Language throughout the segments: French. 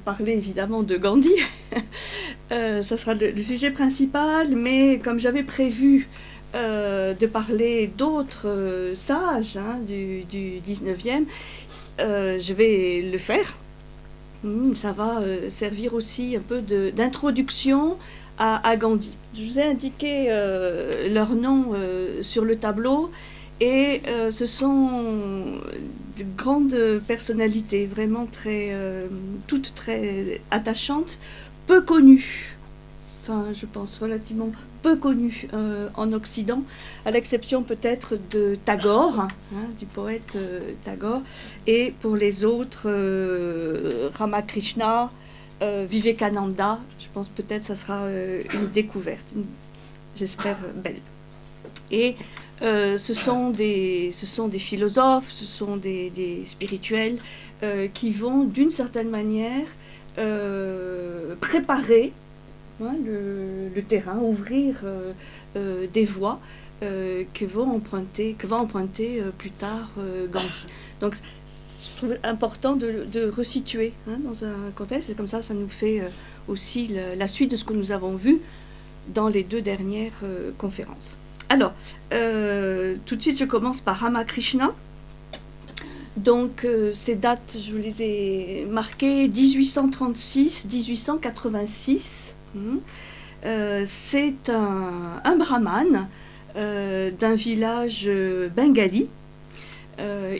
parler évidemment de Gandhi. Ça sera le sujet principal, mais comme j'avais prévu de parler d'autres sages du 19e, je vais le faire. Ça va servir aussi un peu d'introduction à Gandhi. Je vous ai indiqué leurs noms sur le tableau. Et ce sont de grandes personnalités, vraiment toutes très attachantes, peu connues, enfin je pense relativement peu connues en Occident, à l'exception peut-être de Tagore, du poète Tagore, et pour les autres, Ramakrishna, Vivekananda, je pense peut-être ça sera une découverte, j'espère belle. Et ce sont des philosophes, ce sont des spirituels qui vont d'une certaine manière préparer le terrain, ouvrir des voies que va emprunter plus tard Gandhi. Donc je trouve important de resituer dans un contexte, et comme ça nous fait aussi la suite de ce que nous avons vu dans les 2 dernières conférences. Alors, tout de suite, je commence par Ramakrishna. Donc, ces dates, je vous les ai marquées, 1836-1886. C'est un brahmane d'un village bengali,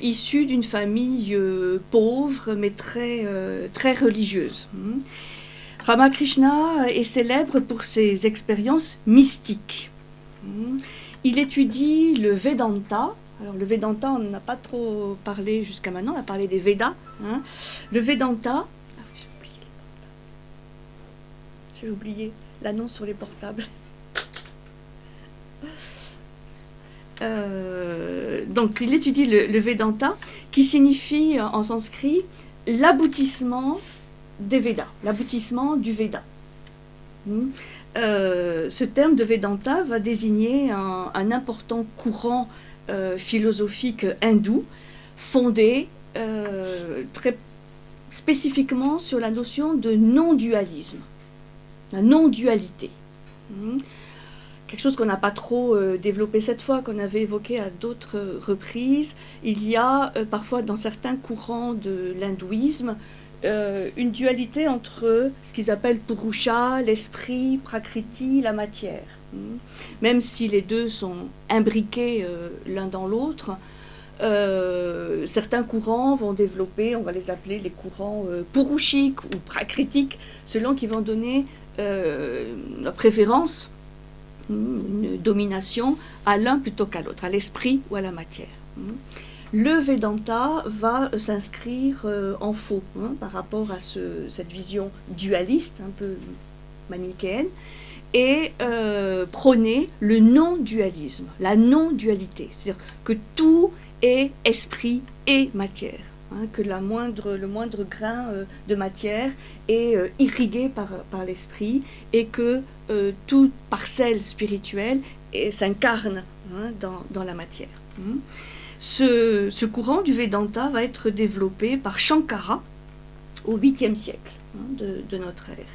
issu d'une famille pauvre, mais très religieuse. Ramakrishna est célèbre pour ses expériences mystiques. Il étudie le Vedanta. Alors le Vedanta, on n'en a pas trop parlé jusqu'à maintenant, on a parlé des Védas. Le Vedanta... Ah oui, j'ai oublié l'annonce sur les portables. Donc il étudie le Vedanta, qui signifie en sanskrit l'aboutissement des Védas, l'aboutissement du Veda. Ce terme de Vedanta va désigner un important courant philosophique hindou, fondé très spécifiquement sur la notion de non-dualisme, la non-dualité. Quelque chose qu'on n'a pas trop développé cette fois, qu'on avait évoqué à d'autres reprises. Il y a parfois dans certains courants de l'hindouisme une dualité entre ce qu'ils appellent Purusha, l'esprit, Prakriti, la matière. Même si les deux sont imbriqués l'un dans l'autre, certains courants vont développer, on va les appeler les courants purushiques ou prakritiques, selon qu'ils vont donner la préférence, une domination à l'un plutôt qu'à l'autre, à l'esprit ou à la matière. Le Vedanta va s'inscrire en faux par rapport à cette vision dualiste, un peu manichéenne, et prôner le non-dualisme, la non-dualité, c'est-à-dire que tout est esprit et matière, que le moindre grain de matière est irrigué par l'esprit, et que toute parcelle spirituelle s'incarne dans la matière. Ce courant du Vedanta va être développé par Shankara au 8e siècle de notre ère.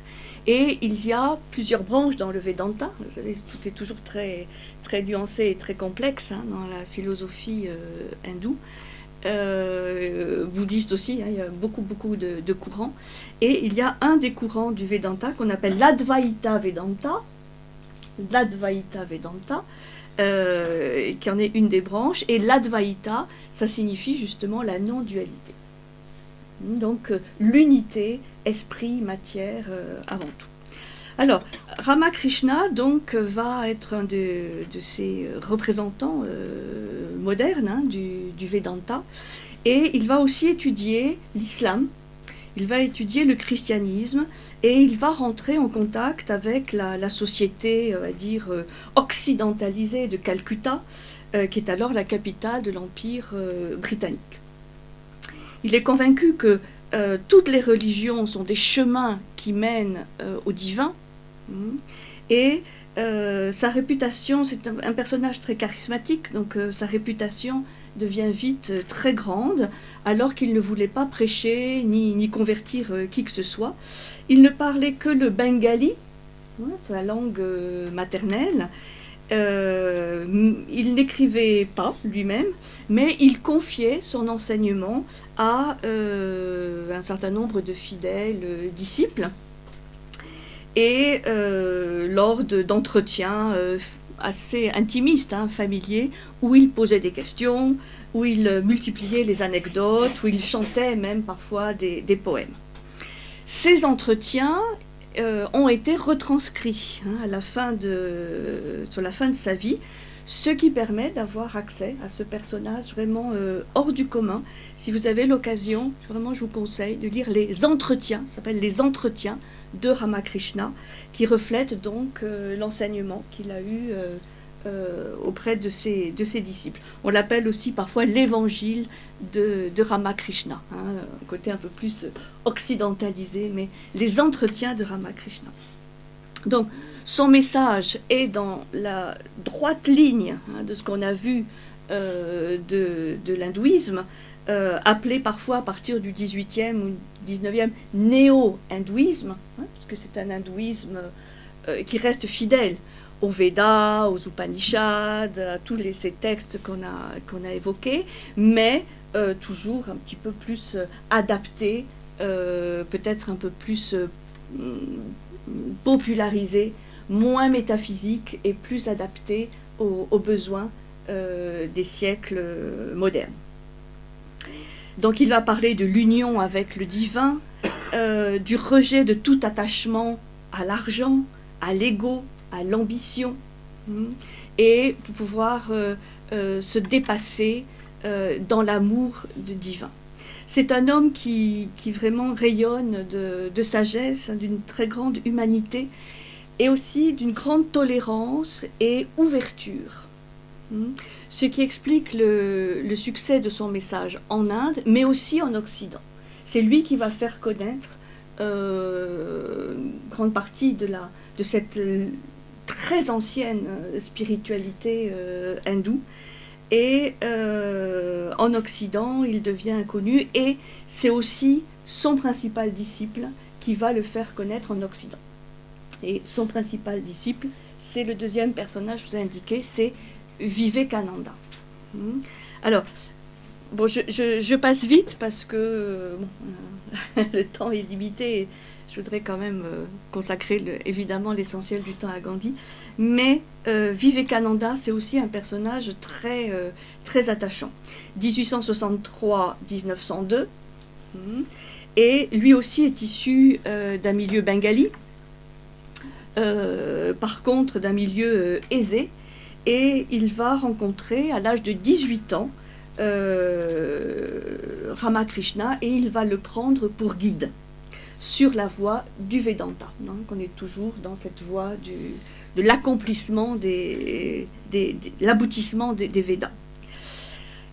Et il y a plusieurs branches dans le Vedanta. Vous savez, tout est toujours très, très nuancé et très complexe dans la philosophie hindoue. Bouddhiste aussi, il y a beaucoup de courants. Et il y a un des courants du Vedanta qu'on appelle l'Advaita Vedanta. L'Advaita Vedanta. Qui en est une des branches, et l'Advaita, ça signifie justement la non-dualité. Donc l'unité, esprit, matière avant tout. Alors, Ramakrishna donc va être un de ces représentants modernes du Vedanta, et il va aussi étudier l'islam, il va étudier le christianisme, et il va rentrer en contact avec la société, on va dire, occidentalisée de Calcutta, qui est alors la capitale de l'Empire britannique. Il est convaincu que toutes les religions sont des chemins qui mènent au divin, et Sa réputation, c'est un personnage très charismatique, donc sa réputation devient vite très grande, alors qu'il ne voulait pas prêcher ni convertir qui que ce soit. Il ne parlait que le bengali, sa langue maternelle. Il n'écrivait pas lui-même, mais il confiait son enseignement à un certain nombre de fidèles disciples. Et lors d'entretiens assez intimistes, familiers, où il posait des questions, où il multipliait les anecdotes, où il chantait même parfois des poèmes. Ces entretiens ont été retranscrits sur la fin de sa vie, ce qui permet d'avoir accès à ce personnage vraiment hors du commun. Si vous avez l'occasion, vraiment je vous conseille de lire les entretiens, ça s'appelle les entretiens de Ramakrishna, qui reflètent donc l'enseignement qu'il a eu auprès de ses disciples. On l'appelle aussi parfois l'évangile de Ramakrishna, un côté un peu plus occidentalisé, mais les entretiens de Ramakrishna. Donc, son message est dans la droite ligne de ce qu'on a vu de l'hindouisme, appelé parfois à partir du 18e ou 19e néo-hindouisme, puisque c'est un hindouisme qui reste fidèle aux Védas, aux Upanishads, à tous ces textes qu'on a évoqués, mais toujours un petit peu plus adapté, peut-être un peu plus popularisé, moins métaphysique et plus adapté aux besoins des siècles modernes. Donc il va parler de l'union avec le divin, du rejet de tout attachement à l'argent, à l'ego, à l'ambition, et pour pouvoir se dépasser dans l'amour du divin. C'est un homme qui vraiment rayonne de sagesse, d'une très grande humanité, et aussi d'une grande tolérance et ouverture. Ce qui explique le succès de son message en Inde, mais aussi en Occident. C'est lui qui va faire connaître une grande partie de cette très ancienne spiritualité hindoue. Et en Occident, il devient inconnu, et c'est aussi son principal disciple qui va le faire connaître en Occident. Et son principal disciple, c'est le deuxième personnage que je vous ai indiqué, c'est Vivekananda. Alors, bon, je passe vite parce que le temps est limité. Je voudrais quand même consacrer évidemment l'essentiel du temps à Gandhi. Mais Vivekananda, c'est aussi un personnage très, très attachant. 1863-1902. Et lui aussi est issu d'un milieu bengali. Par contre, d'un milieu aisé. Et il va rencontrer à l'âge de 18 ans Ramakrishna, et il va le prendre pour guide sur la voie du Vedanta. Donc on est toujours dans cette voie de l'accomplissement, l'aboutissement des Védas.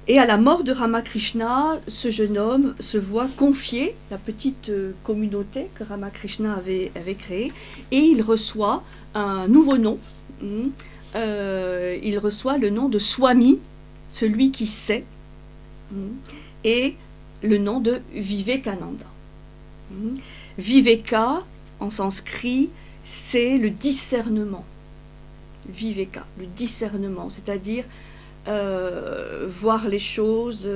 Et à la mort de Ramakrishna, ce jeune homme se voit confier la petite communauté que Ramakrishna avait créée, et il reçoit un nouveau nom. Il reçoit le nom de Swami, celui qui sait, et le nom de Vivekananda. Viveka, en sanskrit, c'est le discernement. Viveka, le discernement, c'est-à-dire voir les choses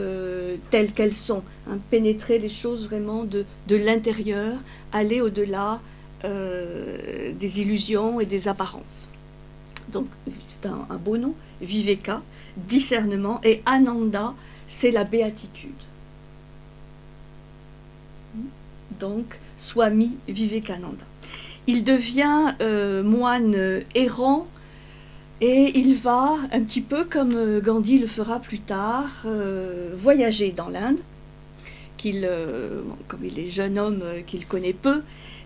telles qu'elles sont, pénétrer les choses vraiment de l'intérieur, aller au-delà des illusions et des apparences. Donc, c'est un beau nom, Viveka, discernement, et Ananda, c'est la béatitude. Donc, Swami Vivekananda. Il devient moine errant, et il va, un petit peu comme Gandhi le fera plus tard, voyager dans l'Inde, comme il est jeune homme qu'il connaît peu,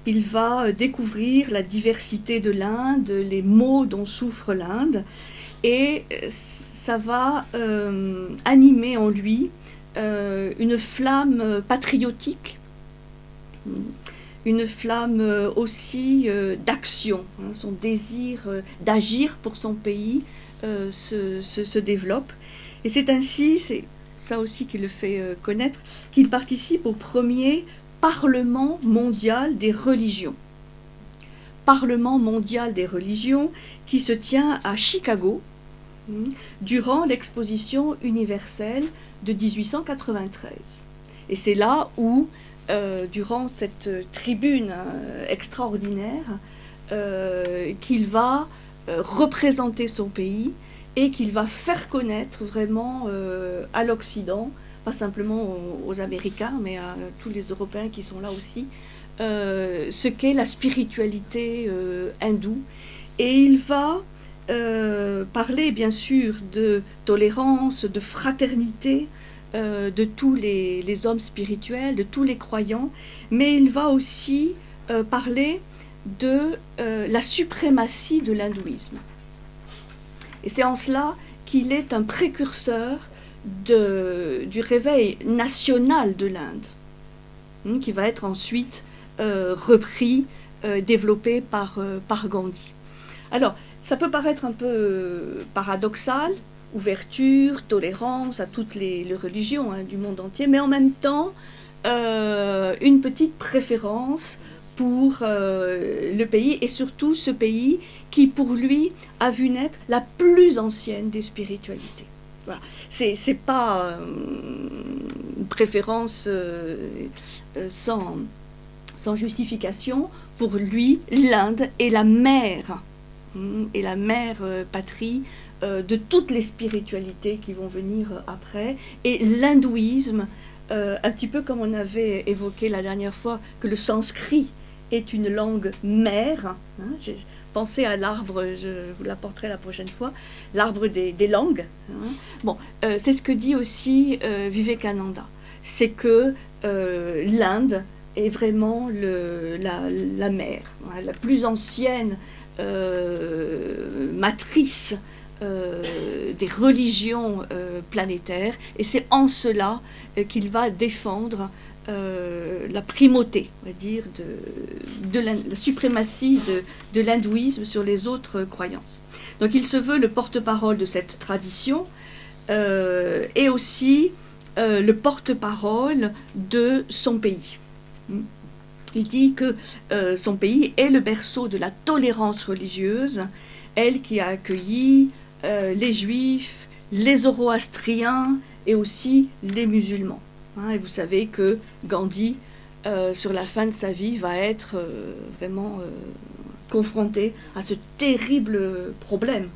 il va découvrir la diversité de l'Inde, les maux dont souffre l'Inde, et ça va animer en lui une flamme patriotique, une flamme aussi d'action. Hein, son désir d'agir pour son pays se développe. Et c'est ainsi, c'est ça aussi qui le fait connaître, qu'il participe au premier Parlement mondial des religions. Parlement mondial des religions qui se tient à Chicago durant l'exposition universelle de 1893. Et c'est là où, durant cette tribune extraordinaire, qu'il va représenter son pays et qu'il va faire connaître vraiment à l'Occident, pas simplement aux Américains, mais à tous les Européens qui sont là aussi, ce qu'est la spiritualité hindoue. Et il va parler bien sûr de tolérance, de fraternité, de tous les hommes spirituels, de tous les croyants, mais il va aussi parler de la suprématie de l'hindouisme. Et c'est en cela qu'il est un précurseur du réveil national de l'Inde, qui va être ensuite repris, développé par Gandhi. Alors, ça peut paraître un peu paradoxal, ouverture, tolérance à toutes les religions du monde entier, mais en même temps, une petite préférence pour le pays, et surtout ce pays qui, pour lui, a vu naître la plus ancienne des spiritualités. Voilà. C'est pas une préférence sans justification. Pour lui, l'Inde est la mère patrie de toutes les spiritualités qui vont venir après. Et l'hindouisme, un petit peu comme on avait évoqué la dernière fois, que le sanskrit est une langue mère. J'ai pensé à l'arbre, je vous l'apporterai la prochaine fois, l'arbre des langues. Bon, c'est ce que dit aussi Vivekananda. C'est que l'Inde est vraiment la mère, la plus ancienne matrice des religions planétaires, et c'est en cela qu'il va défendre la primauté, on va dire, de la suprématie de l'hindouisme sur les autres croyances. Donc il se veut le porte-parole de cette tradition et aussi le porte-parole de son pays. Il dit que son pays est le berceau de la tolérance religieuse, elle qui a accueilli les juifs, les zoroastriens et aussi les musulmans. Et vous savez que Gandhi, sur la fin de sa vie, va être vraiment confronté à ce terrible problème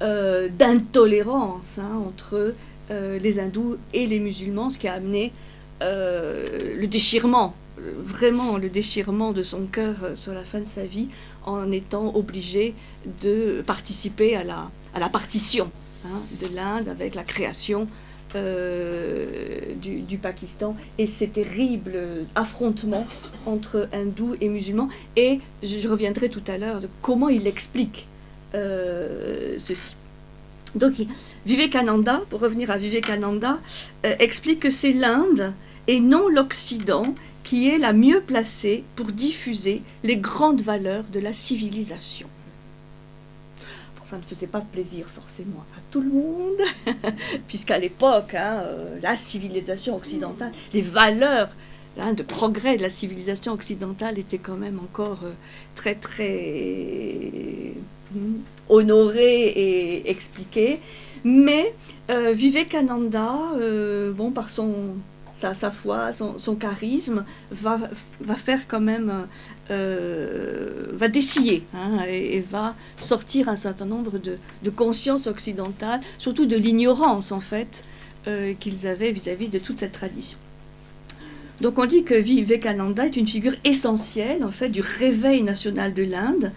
d'intolérance entre les hindous et les musulmans, ce qui a amené le déchirement, vraiment le déchirement de son cœur sur la fin de sa vie, en étant obligé de participer à la partition de l'Inde avec la création du Pakistan et ces terribles affrontements entre hindous et musulmans. Et je reviendrai tout à l'heure de comment il explique ceci. Donc Vivekananda, pour revenir à Vivekananda, explique que c'est l'Inde et non l'Occident qui est la mieux placée pour diffuser les grandes valeurs de la civilisation. Ça ne faisait pas plaisir forcément à tout le monde, puisqu'à l'époque, la civilisation occidentale, les valeurs de progrès de la civilisation occidentale étaient quand même encore très très honorées et expliquées. Mais Vivekananda, par sa foi, son charisme, va faire quand même, va dessiller et va sortir un certain nombre de consciences occidentales, surtout de l'ignorance en fait qu'ils avaient vis-à-vis de toute cette tradition. Donc on dit que Vivekananda est une figure essentielle en fait du réveil national de l'Inde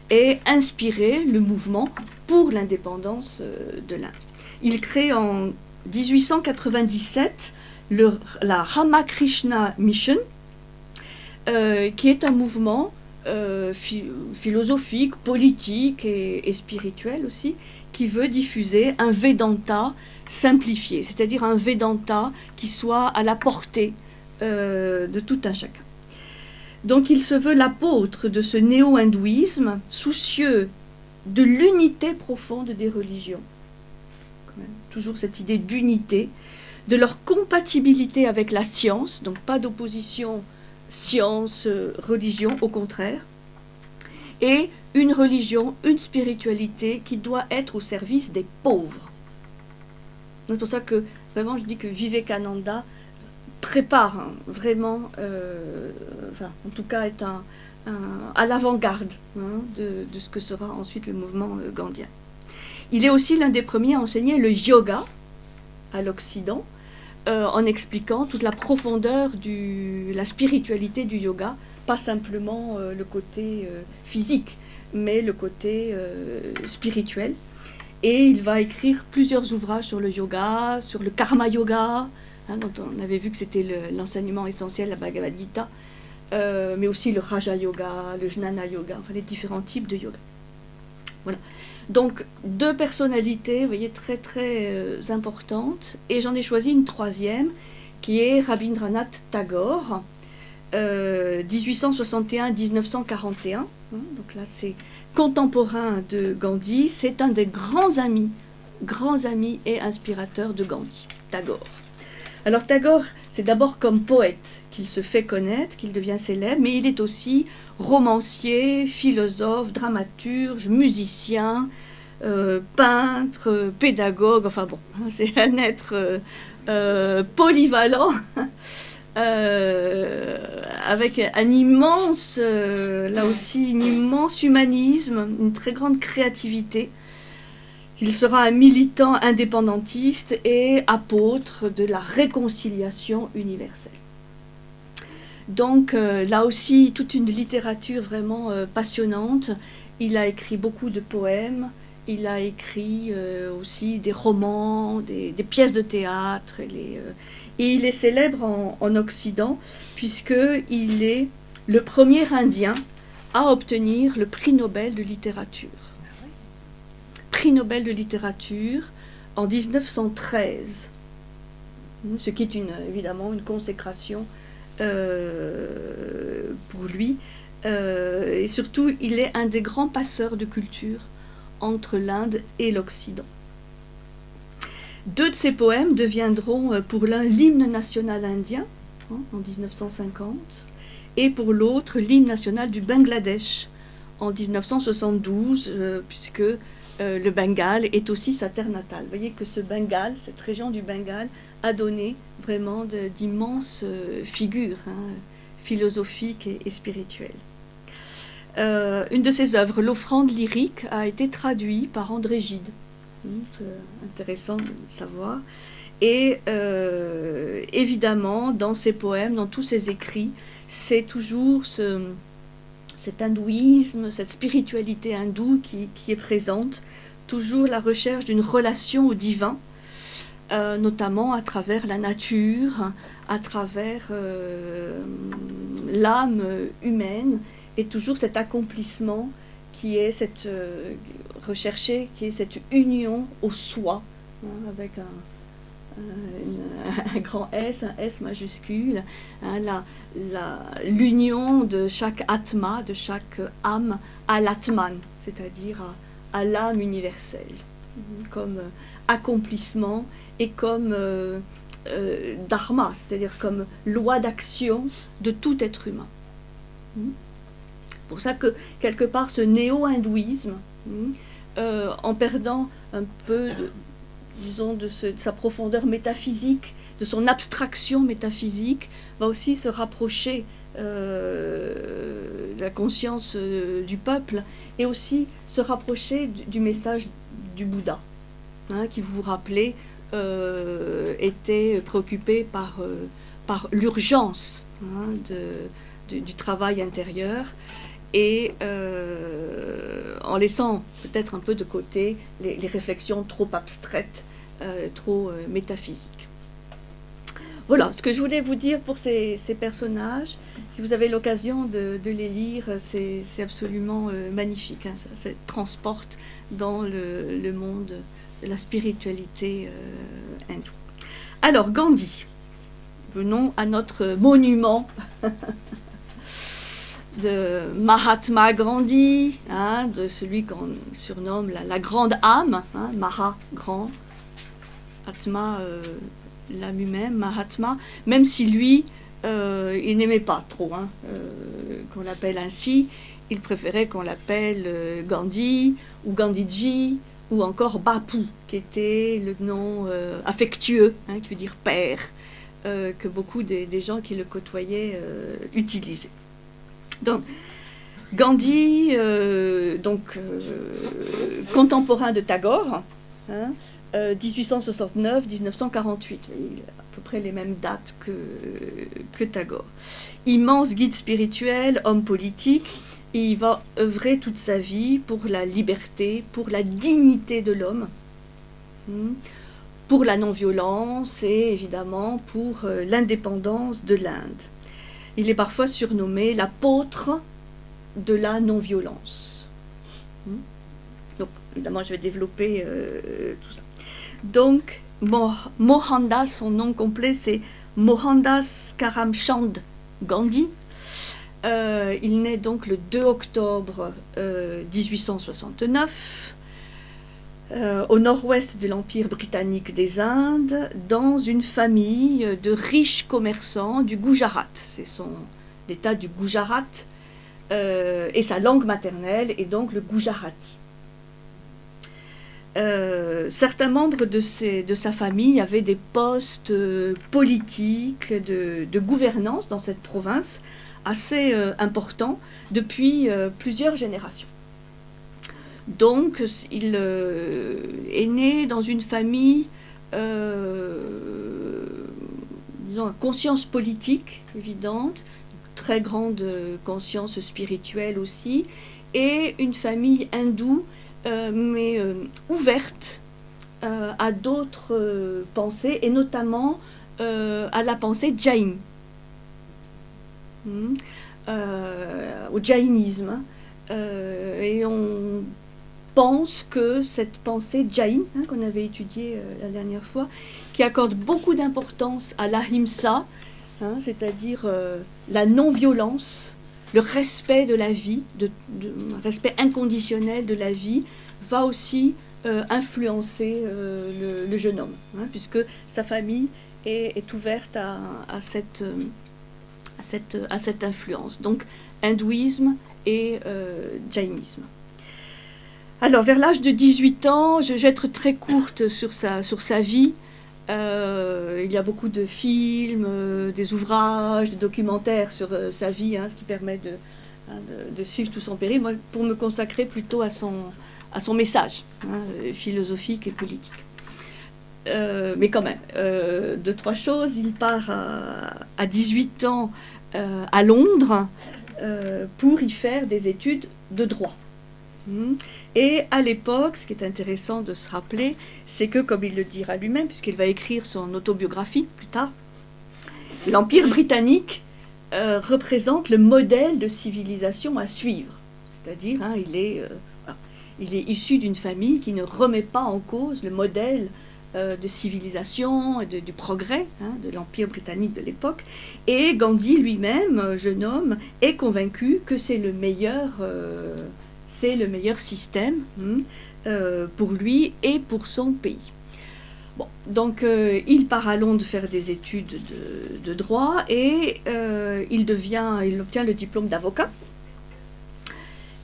et inspiré le mouvement pour l'indépendance de l'Inde. Il crée en 1897 la Ramakrishna Mission, qui est un mouvement philosophique, politique et spirituel aussi, qui veut diffuser un Vedanta simplifié, c'est-à-dire un Vedanta qui soit à la portée de tout un chacun. Donc il se veut l'apôtre de ce néo-hindouisme, soucieux de l'unité profonde des religions. Quand même, toujours cette idée d'unité, de leur compatibilité avec la science, donc pas d'opposition science-religion, au contraire, et une religion, une spiritualité qui doit être au service des pauvres. C'est pour ça que vraiment je dis que Vivekananda prépare vraiment, en tout cas est à l'avant-garde de ce que sera ensuite le mouvement gandhien. Il est aussi l'un des premiers à enseigner le yoga à l'Occident, en expliquant toute la profondeur de la spiritualité du yoga, pas simplement le côté physique, mais le côté spirituel. Et il va écrire plusieurs ouvrages sur le yoga, sur le karma yoga, dont on avait vu que c'était l'enseignement essentiel de la Bhagavad Gita, mais aussi le Raja Yoga, le Jnana Yoga, enfin les différents types de yoga. Voilà. Donc, deux personnalités, vous voyez, très très importantes, et j'en ai choisi une troisième, qui est Rabindranath Tagore, 1861-1941. Donc là, c'est contemporain de Gandhi, c'est un des grands amis et inspirateurs de Gandhi, Tagore. Alors Tagore, c'est d'abord comme poète qu'il se fait connaître, qu'il devient célèbre, mais il est aussi romancier, philosophe, dramaturge, musicien, peintre, pédagogue, enfin bon, c'est un être polyvalent, avec un immense, là aussi, un immense humanisme, une très grande créativité. Il sera un militant indépendantiste et apôtre de la réconciliation universelle. Donc là aussi, toute une littérature vraiment passionnante. Il a écrit beaucoup de poèmes, il a écrit aussi des romans, des pièces de théâtre. Et il est célèbre en Occident, puisqu'il est le premier Indien à obtenir le prix Nobel de littérature. Prix Nobel de littérature en 1913, ce qui est évidemment une consécration pour lui. Et surtout, il est un des grands passeurs de culture entre l'Inde et l'Occident. Deux de ses poèmes deviendront pour l'un l'hymne national indien en 1950 et pour l'autre l'hymne national du Bangladesh en 1972, puisque le Bengale est aussi sa terre natale. Vous voyez que ce Bengale, cette région du Bengale, a donné vraiment d'immenses figures philosophiques et spirituelles. Une de ses œuvres, l'Offrande lyrique, a été traduite par André Gide. Intéressant de savoir. Et évidemment, dans ses poèmes, dans tous ses écrits, c'est toujours cet hindouisme, cette spiritualité hindoue qui est présente, toujours la recherche d'une relation au divin, notamment à travers la nature, à travers l'âme humaine, et toujours cet accomplissement qui est recherché, qui est cette union au soi, avec un grand S, un S majuscule, l'union de chaque atma, de chaque âme à l'atman, c'est-à-dire à l'âme universelle, comme accomplissement et comme dharma, c'est-à-dire comme loi d'action de tout être humain. C'est pour ça que quelque part ce néo-hindouisme, en perdant un peu de sa profondeur métaphysique, de son abstraction métaphysique, va aussi se rapprocher de la conscience du peuple et aussi se rapprocher du message du Bouddha, qui, vous vous rappelez, était préoccupé par l'urgence du travail intérieur, et en laissant peut-être un peu de côté les réflexions trop abstraites, trop métaphysiques. Voilà ce que je voulais vous dire pour ces personnages. Si vous avez l'occasion de les lire, c'est absolument magnifique. Ça transporte dans le monde de la spiritualité hindoue. Alors, Gandhi, venons à notre monument. de Mahatma Gandhi, hein, de celui qu'on surnomme la grande âme, hein, Maha, grand, Atma, l'âme humaine, Mahatma, même si lui, il n'aimait pas trop hein, qu'on l'appelle ainsi, il préférait qu'on l'appelle Gandhi ou Gandhiji ou encore Bapu, qui était le nom affectueux, hein, qui veut dire père, que beaucoup des gens qui le côtoyaient utilisaient. Donc, Gandhi, contemporain de Tagore, hein, 1869-1948, à peu près les mêmes dates que Tagore. Immense guide spirituel, homme politique, et il va œuvrer toute sa vie pour la liberté, pour la dignité de l'homme, pour la non-violence et évidemment pour l'indépendance de l'Inde. Il est parfois surnommé l'apôtre de la non-violence. Donc, évidemment, je vais développer tout ça. Donc, Mohandas, son nom complet, c'est Mohandas Karamchand Gandhi. Il naît donc le 2 octobre 1869 au nord-ouest de l'Empire britannique des Indes, dans une famille de riches commerçants du Gujarat. C'est l'état du Gujarat, et sa langue maternelle est donc le gujarati. Certains membres de sa famille avaient des postes politiques de gouvernance dans cette province assez importants depuis plusieurs générations. Donc, il est né dans une famille, disons, à conscience politique évidente, très grande conscience spirituelle aussi, et une famille hindoue, mais ouverte à d'autres pensées, et notamment à la pensée jain, au jainisme. Et on pense que cette pensée jain, hein, qu'on avait étudiée la dernière fois, qui accorde beaucoup d'importance à l'ahimsa, hein, c'est-à-dire la non-violence, le respect de la vie, un respect inconditionnel de la vie, va aussi influencer le jeune homme, hein, puisque sa famille est ouverte à cette influence. Donc, hindouisme et jainisme. Alors, vers l'âge de 18 ans, je vais être très courte sur sa vie. Il y a beaucoup de films, des ouvrages, des documentaires sur sa vie, hein, ce qui permet de suivre tout son périple. Moi, pour me consacrer plutôt à son message, hein, philosophique et politique. Mais quand même, deux, trois choses. Il part à 18 ans à Londres pour y faire des études de droit. Et à l'époque, ce qui est intéressant de se rappeler, c'est que, comme il le dira lui-même, puisqu'il va écrire son autobiographie plus tard, l'Empire britannique représente le modèle de civilisation à suivre. C'est-à-dire, hein, il est issu d'une famille qui ne remet pas en cause le modèle de civilisation et du progrès, hein, de l'Empire britannique de l'époque. Et Gandhi lui-même, jeune homme, est convaincu que c'est le meilleur système pour lui et pour son pays. Bon, donc il part à Londres faire des études de droit et il obtient le diplôme d'avocat.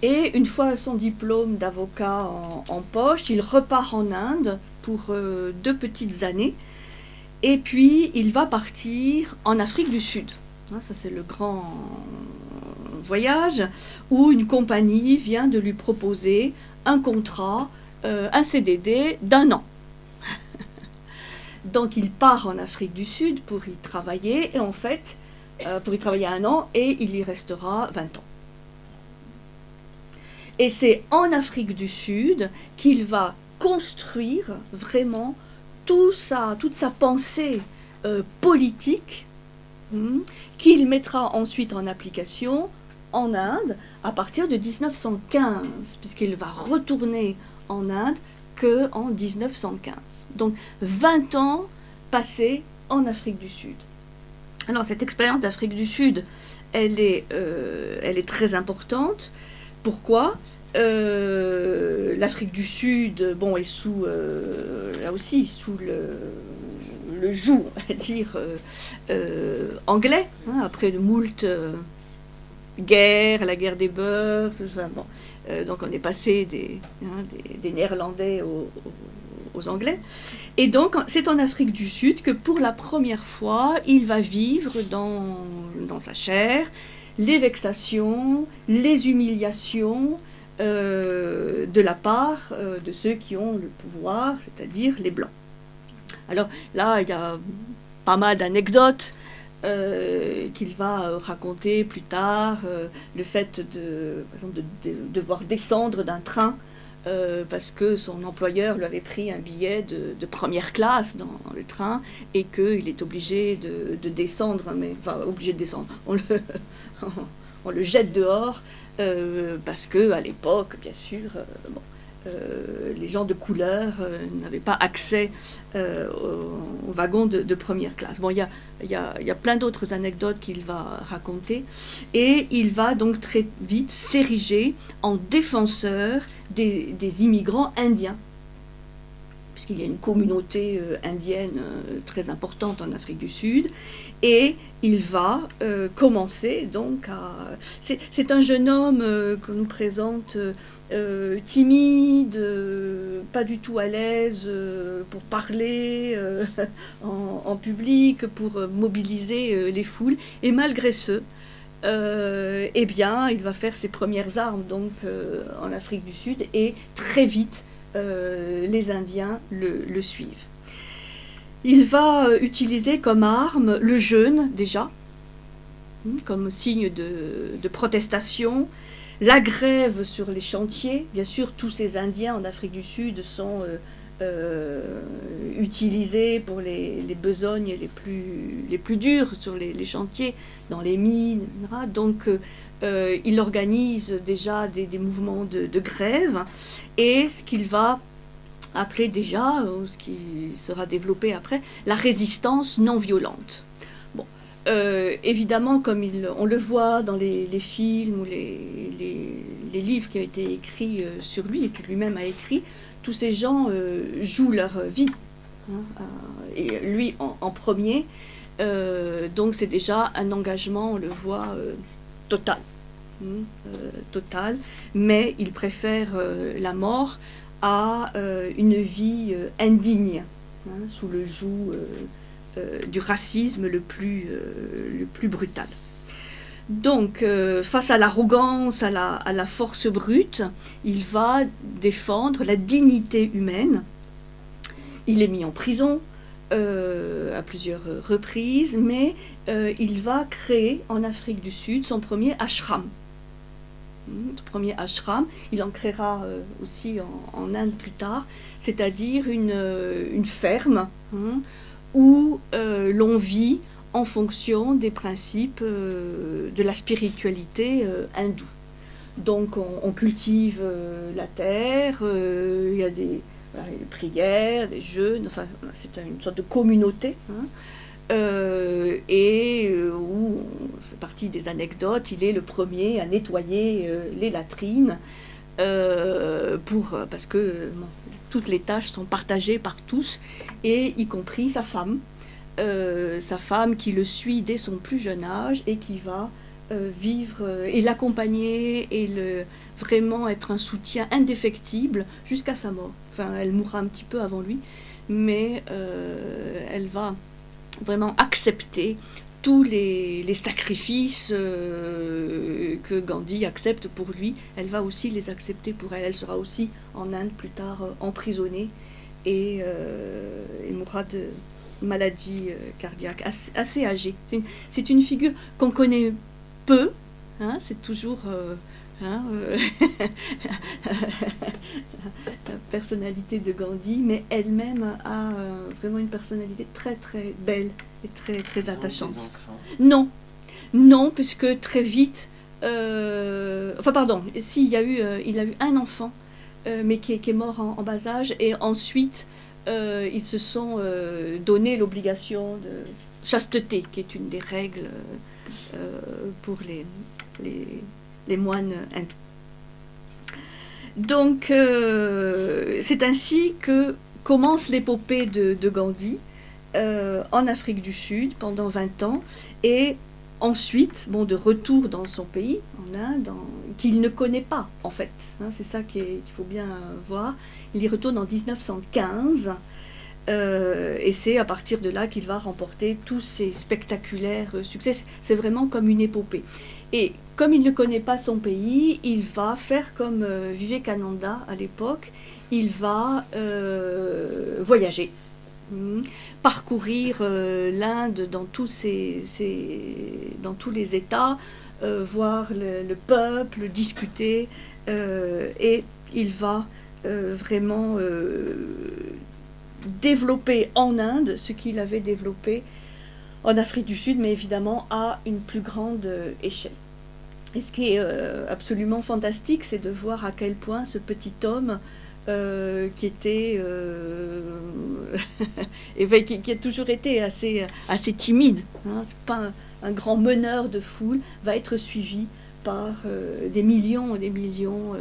Et une fois son diplôme d'avocat en poche, il repart en Inde pour 2 petites années. Et puis, il va partir en Afrique du Sud. Ça, c'est le grand voyage où une compagnie vient de lui proposer un contrat, un CDD d'1 an. Donc, il part en Afrique du Sud pour y travailler. Et en fait, pour y travailler 1 an, et il y restera 20 ans. Et c'est en Afrique du Sud qu'il va construire vraiment toute sa pensée politique qu'il mettra ensuite en application en Inde à partir de 1915, puisqu'il va retourner en Inde qu'en 1915. Donc 20 ans passés en Afrique du Sud. Alors cette expérience d'Afrique du Sud, elle est très importante. Pourquoi ? L'Afrique du Sud, bon, est sous, là aussi, sous le joug, on va dire, anglais, hein, après de moult guerres, la guerre des beurs, enfin, bon, donc on est passé des Néerlandais aux Anglais. Et donc, c'est en Afrique du Sud que pour la première fois, il va vivre dans sa chair les vexations, les humiliations de la part de ceux qui ont le pouvoir, c'est-à-dire les Blancs. Alors là, il y a pas mal d'anecdotes qu'il va raconter plus tard, le fait par exemple, de devoir descendre d'un train parce que son employeur lui avait pris un billet de première classe dans le train et qu'il est obligé de descendre, enfin obligé de descendre, on le jette dehors parce que à l'époque, bien sûr, les gens de couleur n'avaient pas accès aux wagons de première classe. Bon, il y a plein d'autres anecdotes qu'il va raconter et il va donc très vite s'ériger en défenseur des immigrants indiens, puisqu'il y a une communauté indienne très importante en Afrique du Sud, et il va commencer donc à... C'est un jeune homme qu'on nous présente timide, pas du tout à l'aise pour parler en public, pour mobiliser les foules, et malgré ce, eh bien, il va faire ses premières armes donc en Afrique du Sud, et très vite, les Indiens le suivent. Il va utiliser comme arme le jeûne, déjà, comme signe de protestation, la grève sur les chantiers. Bien sûr, tous ces Indiens en Afrique du Sud sont utilisés pour les besognes les plus dures sur les chantiers, dans les mines, etc. Donc, il organise déjà des mouvements de grève, et ce qu'il va appeler déjà, ce qui sera développé après, la résistance non violente. Bon, évidemment, comme on le voit dans les films ou les livres qui ont été écrits sur lui et qu'il lui-même a écrit, tous ces gens jouent leur vie, hein, et lui en premier. Donc c'est déjà un engagement, on le voit, total. Total, mais il préfère la mort à une vie indigne, hein, sous le joug du racisme le plus brutal. Donc, face à l'arrogance, à la force brute, il va défendre la dignité humaine. Il est mis en prison à plusieurs reprises, mais il va créer en Afrique du Sud son premier ashram. Il en créera aussi en Inde plus tard, c'est-à-dire une ferme, hein, où l'on vit en fonction des principes de la spiritualité hindoue. Donc on cultive la terre, il y a des prières, des jeûnes, enfin c'est une sorte de communauté, hein, où on fait partie des anecdotes, il est le premier à nettoyer les latrines parce que toutes les tâches sont partagées par tous, et y compris sa femme qui le suit dès son plus jeune âge et qui va vivre et l'accompagner et vraiment être un soutien indéfectible jusqu'à sa mort. Enfin, elle mourra un petit peu avant lui, mais elle va vraiment accepter tous les sacrifices que Gandhi accepte pour lui. Elle va aussi les accepter pour elle. Elle sera aussi en Inde plus tard emprisonnée et mourra de maladie cardiaque assez âgée. C'est une figure qu'on connaît peu, hein, c'est toujours la personnalité de Gandhi, mais elle-même a vraiment une personnalité très très belle et très très attachante. Non, puisque très vite, il a eu un enfant, mais qui est mort en bas âge, et ensuite ils se sont donné l'obligation chasteté, qui est une des règles pour les moines hindous. Donc, c'est ainsi que commence l'épopée de Gandhi en Afrique du Sud pendant 20 ans, et ensuite, de retour dans son pays, en Inde, qu'il ne connaît pas, en fait. Hein, c'est ça qu'il faut bien voir. Il y retourne en 1915, et c'est à partir de là qu'il va remporter tous ces spectaculaires succès. C'est vraiment comme une épopée. Et comme il ne connaît pas son pays, il va faire comme Vivekananda à l'époque, il va voyager, parcourir l'Inde dans tous les États, voir le peuple, discuter, et il va vraiment développer en Inde ce qu'il avait développé en Afrique du Sud, mais évidemment à une plus grande échelle. Et ce qui est absolument fantastique, c'est de voir à quel point ce petit homme qui était qui a toujours été assez timide, hein, c'est pas un grand meneur de foule, va être suivi par des millions et des millions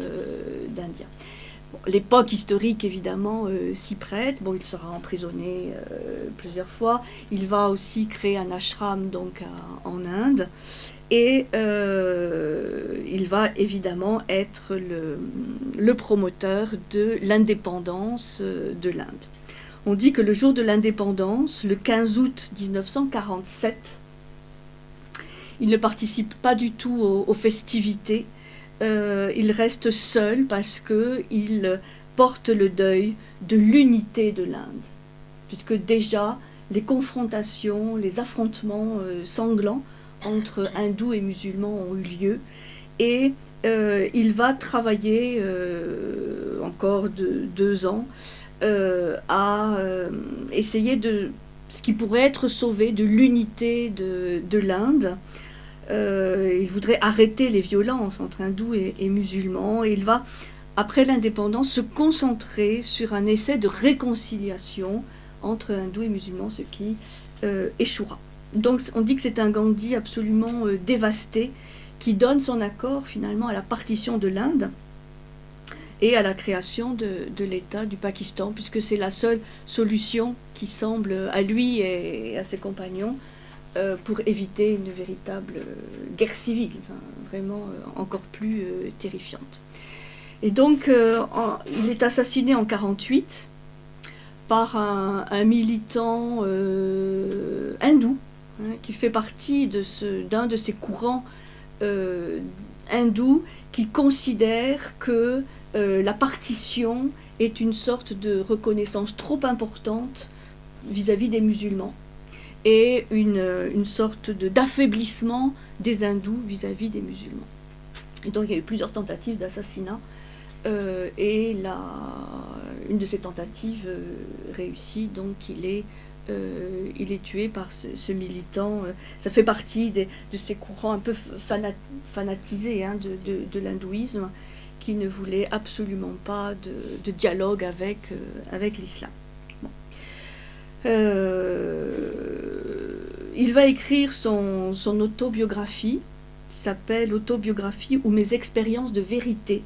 d'Indiens. L'époque historique, évidemment, s'y prête. Il sera emprisonné plusieurs fois. Il va aussi créer un ashram donc, en Inde. Et il va évidemment être le promoteur de l'indépendance de l'Inde. On dit que le jour de l'indépendance, le 15 août 1947, il ne participe pas du tout aux festivités. Il reste seul parce qu'il porte le deuil de l'unité de l'Inde, puisque déjà les confrontations, les affrontements sanglants entre hindous et musulmans ont eu lieu, et il va travailler encore 2 ans à essayer de ce qui pourrait être sauvé de l'unité de l'Inde. Il voudrait arrêter les violences entre hindous et musulmans, et il va, après l'indépendance, se concentrer sur un essai de réconciliation entre hindous et musulmans, ce qui échouera. Donc on dit que c'est un Gandhi absolument dévasté, qui donne son accord finalement à la partition de l'Inde et à la création de l'État du Pakistan, puisque c'est la seule solution qui semble à lui et à ses compagnons pour éviter une véritable guerre civile, enfin, vraiment encore plus terrifiante. Et donc, il est assassiné en 1948 par un militant hindou, hein, qui fait partie d'un de ces courants hindous qui considèrent que la partition est une sorte de reconnaissance trop importante vis-à-vis des musulmans, et une sorte d'affaiblissement des hindous vis-à-vis des musulmans. Et donc il y a eu plusieurs tentatives d'assassinat, et une de ces tentives réussit, donc il est tué par ce militant. Ça fait partie de ces courants un peu fanatisés, hein, de l'hindouisme, qui ne voulaient absolument pas de dialogue avec l'islam. Il va écrire son autobiographie, qui s'appelle « Autobiographie ou mes expériences de vérité »,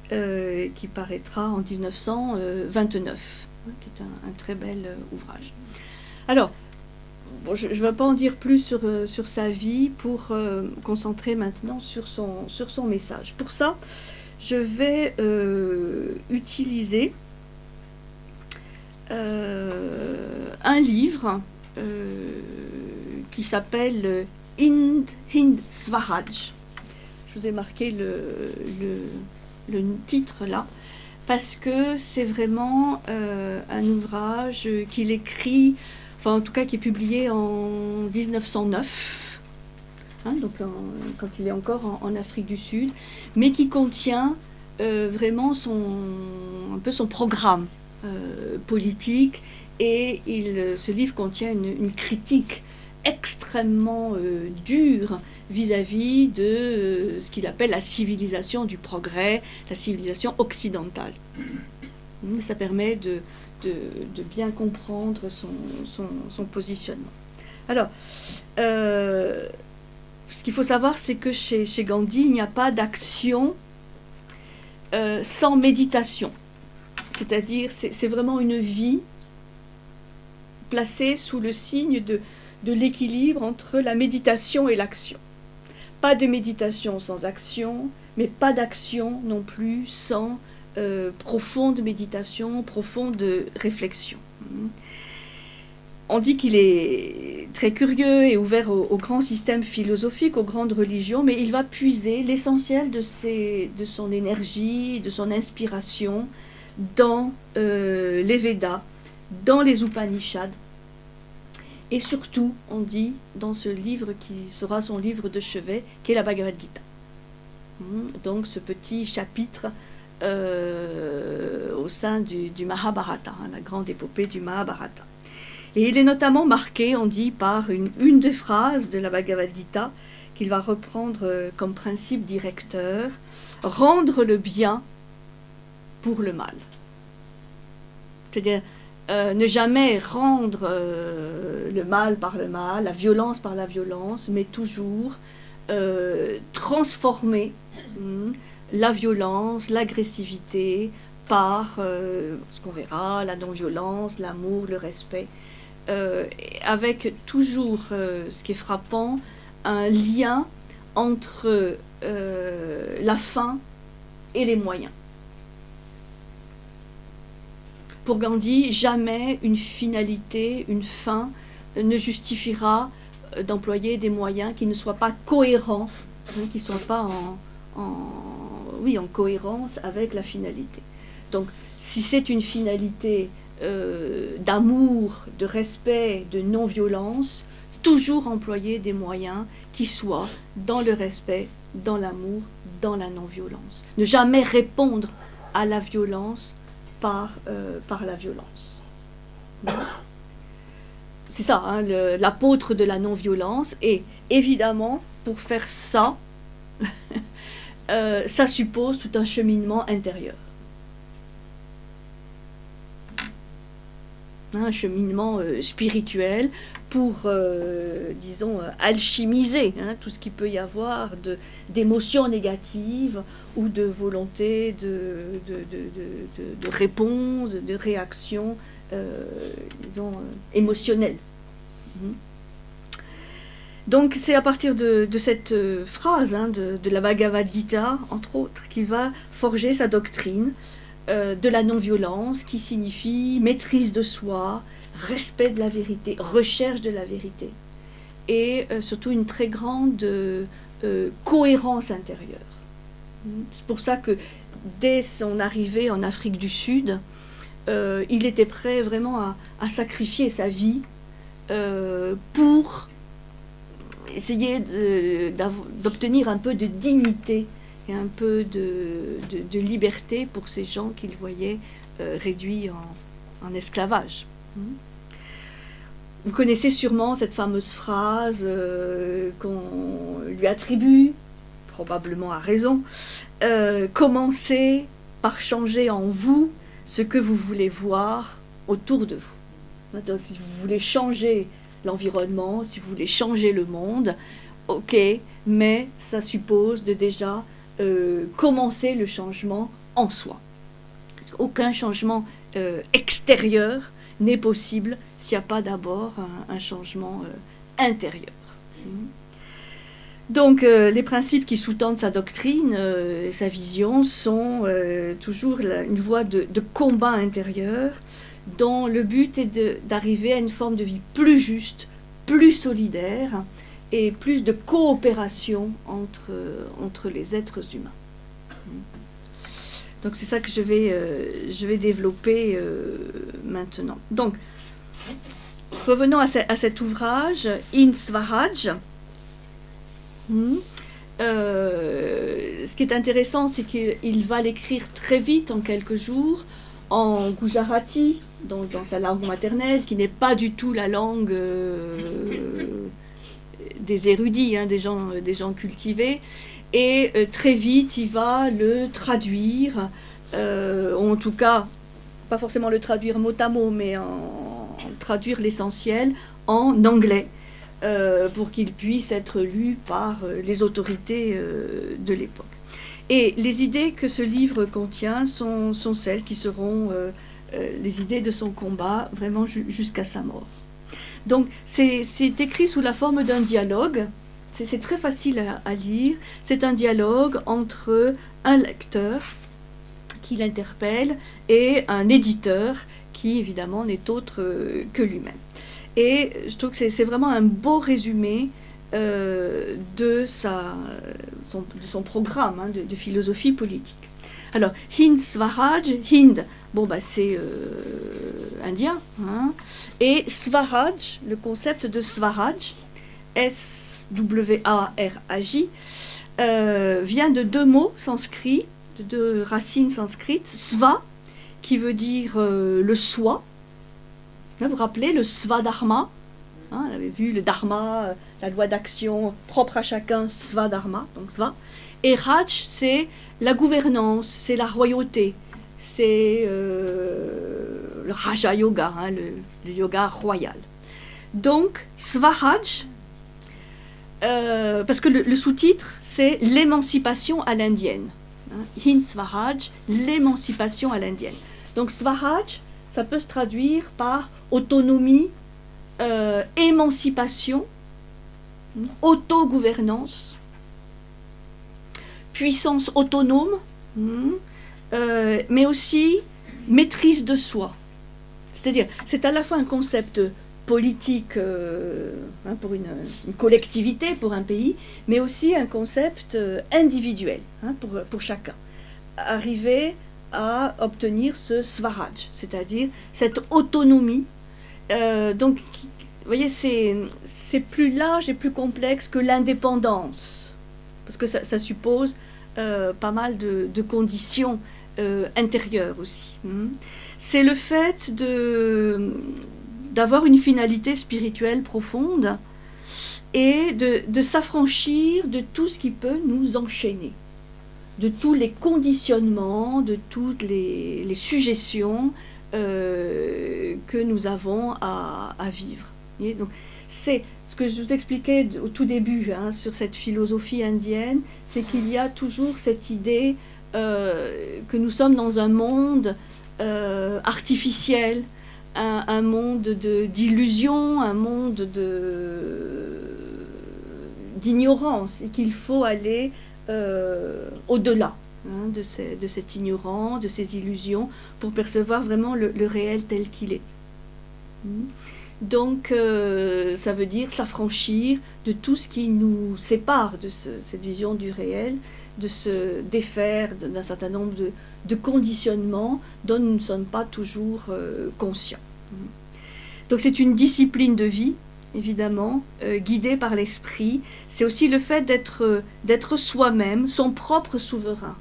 qui paraîtra en 1929, qui est un très bel ouvrage. Alors, je ne vais pas en dire plus sur sa vie, pour me concentrer maintenant sur son message. Pour ça, je vais utiliser un livre qui s'appelle Hind Swaraj. Je vous ai marqué le titre là, parce que c'est vraiment un ouvrage qu'il écrit, enfin en tout cas qui est publié en 1909, hein, donc quand il est encore en Afrique du Sud, mais qui contient vraiment un peu son programme politique, et ce livre contient une critique extrêmement dure vis-à-vis de ce qu'il appelle la civilisation du progrès, la civilisation occidentale. Ça permet de bien comprendre son positionnement. Alors, ce qu'il faut savoir, c'est que chez Gandhi, il n'y a pas d'action sans méditation. C'est-à-dire, c'est vraiment une vie placée sous le signe de l'équilibre entre la méditation et l'action. Pas de méditation sans action, mais pas d'action non plus sans profonde méditation, profonde réflexion. On dit qu'il est très curieux et ouvert aux grands systèmes philosophiques, aux grandes religions, mais il va puiser l'essentiel de son énergie, de son inspiration dans les Védas, dans les Upanishads, et surtout, on dit, dans ce livre qui sera son livre de chevet, qui est la Bhagavad Gita. Donc ce petit chapitre au sein du Mahabharata, la grande épopée du Mahabharata. Et il est notamment marqué, on dit, par une des phrases de la Bhagavad Gita qu'il va reprendre comme principe directeur, rendre le bien pour le mal. C'est-à-dire ne jamais rendre le mal par le mal, la violence par la violence, mais toujours transformer la violence, l'agressivité par ce qu'on verra, la non-violence, l'amour, le respect, avec toujours, ce qui est frappant, un lien entre la fin et les moyens. Pour Gandhi, jamais une finalité, une fin ne justifiera d'employer des moyens qui ne soient pas cohérents, qui ne soient pas en cohérence avec la finalité. Donc, si c'est une finalité d'amour, de respect, de non-violence, toujours employer des moyens qui soient dans le respect, dans l'amour, dans la non-violence. Ne jamais répondre à la violence par la violence. C'est ça, hein, l'apôtre de la non-violence. Et évidemment, pour faire ça, ça suppose tout un cheminement intérieur. Un cheminement spirituel pour, disons, alchimiser tout ce qu'il peut y avoir d'émotions négatives ou de volonté de réponse, de réaction, disons, émotionnelle. Donc c'est à partir de cette phrase de la Bhagavad Gita, entre autres, qu'il va forger sa doctrine de la non-violence, qui signifie maîtrise de soi, respect de la vérité, recherche de la vérité, et surtout une très grande cohérence intérieure. C'est pour ça que dès son arrivée en Afrique du Sud, il était prêt vraiment à sacrifier sa vie pour essayer d'obtenir un peu de dignité et un peu de liberté pour ces gens qu'il voyait réduits en esclavage. Vous connaissez sûrement cette fameuse phrase qu'on lui attribue, probablement à raison, commencez par changer en vous ce que vous voulez voir autour de vous. Donc, si vous voulez changer l'environnement, si vous voulez changer le monde, ok, mais ça suppose de déjà commencer le changement en soi. Aucun changement extérieur n'est possible s'il n'y a pas d'abord un changement intérieur. Donc les principes qui sous-tendent sa doctrine, sa vision, sont toujours une voie de combat intérieur dont le but est d'arriver à une forme de vie plus juste, plus solidaire et plus de coopération entre les êtres humains. Donc c'est ça que je vais développer maintenant. Donc, revenons à cet ouvrage, In Swaraj. Ce qui est intéressant, c'est qu'il va l'écrire très vite, en quelques jours, en Gujarati, dans sa langue maternelle, qui n'est pas du tout la langue des érudits, des gens cultivés. Et très vite, il va le traduire, ou en tout cas, pas forcément le traduire mot à mot, mais traduire l'essentiel en anglais, pour qu'il puisse être lu par les autorités de l'époque. Et les idées que ce livre contient sont celles qui seront les idées de son combat vraiment jusqu'à sa mort. Donc c'est écrit sous la forme d'un dialogue, c'est très facile à lire, c'est un dialogue entre un lecteur qui l'interpelle et un éditeur qui évidemment n'est autre que lui-même. Et je trouve que c'est vraiment un beau résumé de son programme de philosophie politique. Alors, Hind Swaraj, Hind, c'est indien, hein, et Swaraj, le concept de Swaraj, S-W-A-R-A-J, vient de deux mots sanscrits, de deux racines sanskrites, Sva, qui veut dire le soi. Là, vous vous rappelez le Svadharma, hein, on avait vu le dharma, la loi d'action propre à chacun, Svadharma, donc Sva. Et Raj, c'est la gouvernance, c'est la royauté, c'est le Raja Yoga, hein, le yoga royal. Donc, Swaraj, parce que le sous-titre, c'est l'émancipation à l'indienne. Hein, Hind Swaraj, l'émancipation à l'indienne. Donc, Swaraj, ça peut se traduire par autonomie, émancipation, autogouvernance, puissance autonome, mais aussi maîtrise de soi. C'est-à-dire, c'est à la fois un concept politique pour une collectivité, pour un pays, mais aussi un concept individuel pour chacun. Arriver à obtenir ce Swaraj, c'est-à-dire cette autonomie. Donc, vous voyez, c'est plus large et plus complexe que l'indépendance, parce que ça suppose pas mal de conditions intérieures aussi. C'est le fait d'avoir une finalité spirituelle profonde et de s'affranchir de tout ce qui peut nous enchaîner, de tous les conditionnements, de toutes les suggestions que nous avons à vivre. Et donc, c'est ce que je vous expliquais au tout début sur cette philosophie indienne, c'est qu'il y a toujours cette idée que nous sommes dans un monde artificiel, un monde d'illusion, un monde d'ignorance, et qu'il faut aller au-delà de cette ignorance, de ces illusions, pour percevoir vraiment le réel tel qu'il est. Donc, ça veut dire s'affranchir de tout ce qui nous sépare de cette vision du réel, de se défaire d'un certain nombre de conditionnements dont nous ne sommes pas toujours conscients. Donc, c'est une discipline de vie, évidemment, guidée par l'esprit. C'est aussi le fait d'être soi-même, son propre souverain,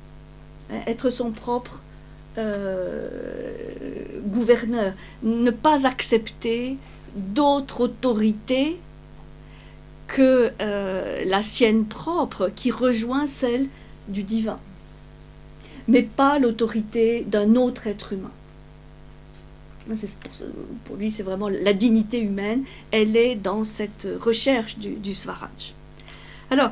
être son propre gouverneur, ne pas accepter d'autres autorités que la sienne propre, qui rejoint celle du divin, mais pas l'autorité d'un autre être humain. Pour lui, c'est vraiment la dignité humaine, elle est dans cette recherche du Swaraj. Alors,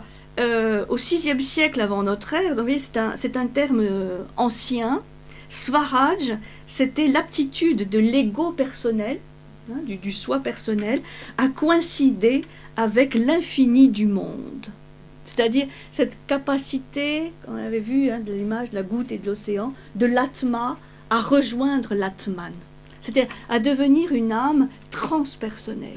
au VIe siècle avant notre ère, donc, c'est un terme ancien. Swaraj, c'était l'aptitude de l'ego personnel, du soi personnel, à coïncider avec l'infini du monde. C'est-à-dire cette capacité, on avait vu de l'image de la goutte et de l'océan, de l'atma à rejoindre l'atman. C'est-à-dire à devenir une âme transpersonnelle.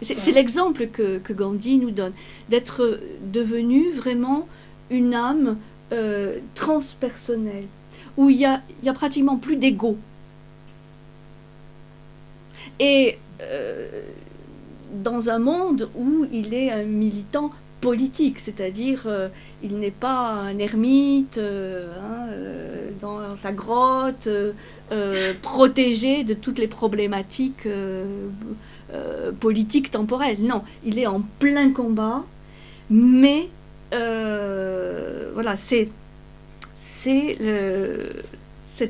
C'est l'exemple que Gandhi nous donne, d'être devenu vraiment une âme transpersonnelle, où il y a pratiquement plus d'ego. Et dans un monde où il est un militant politique, c'est-à-dire il n'est pas un ermite dans sa grotte, protégé de toutes les problématiques politiques temporelles. Non, il est en plein combat, mais voilà, cette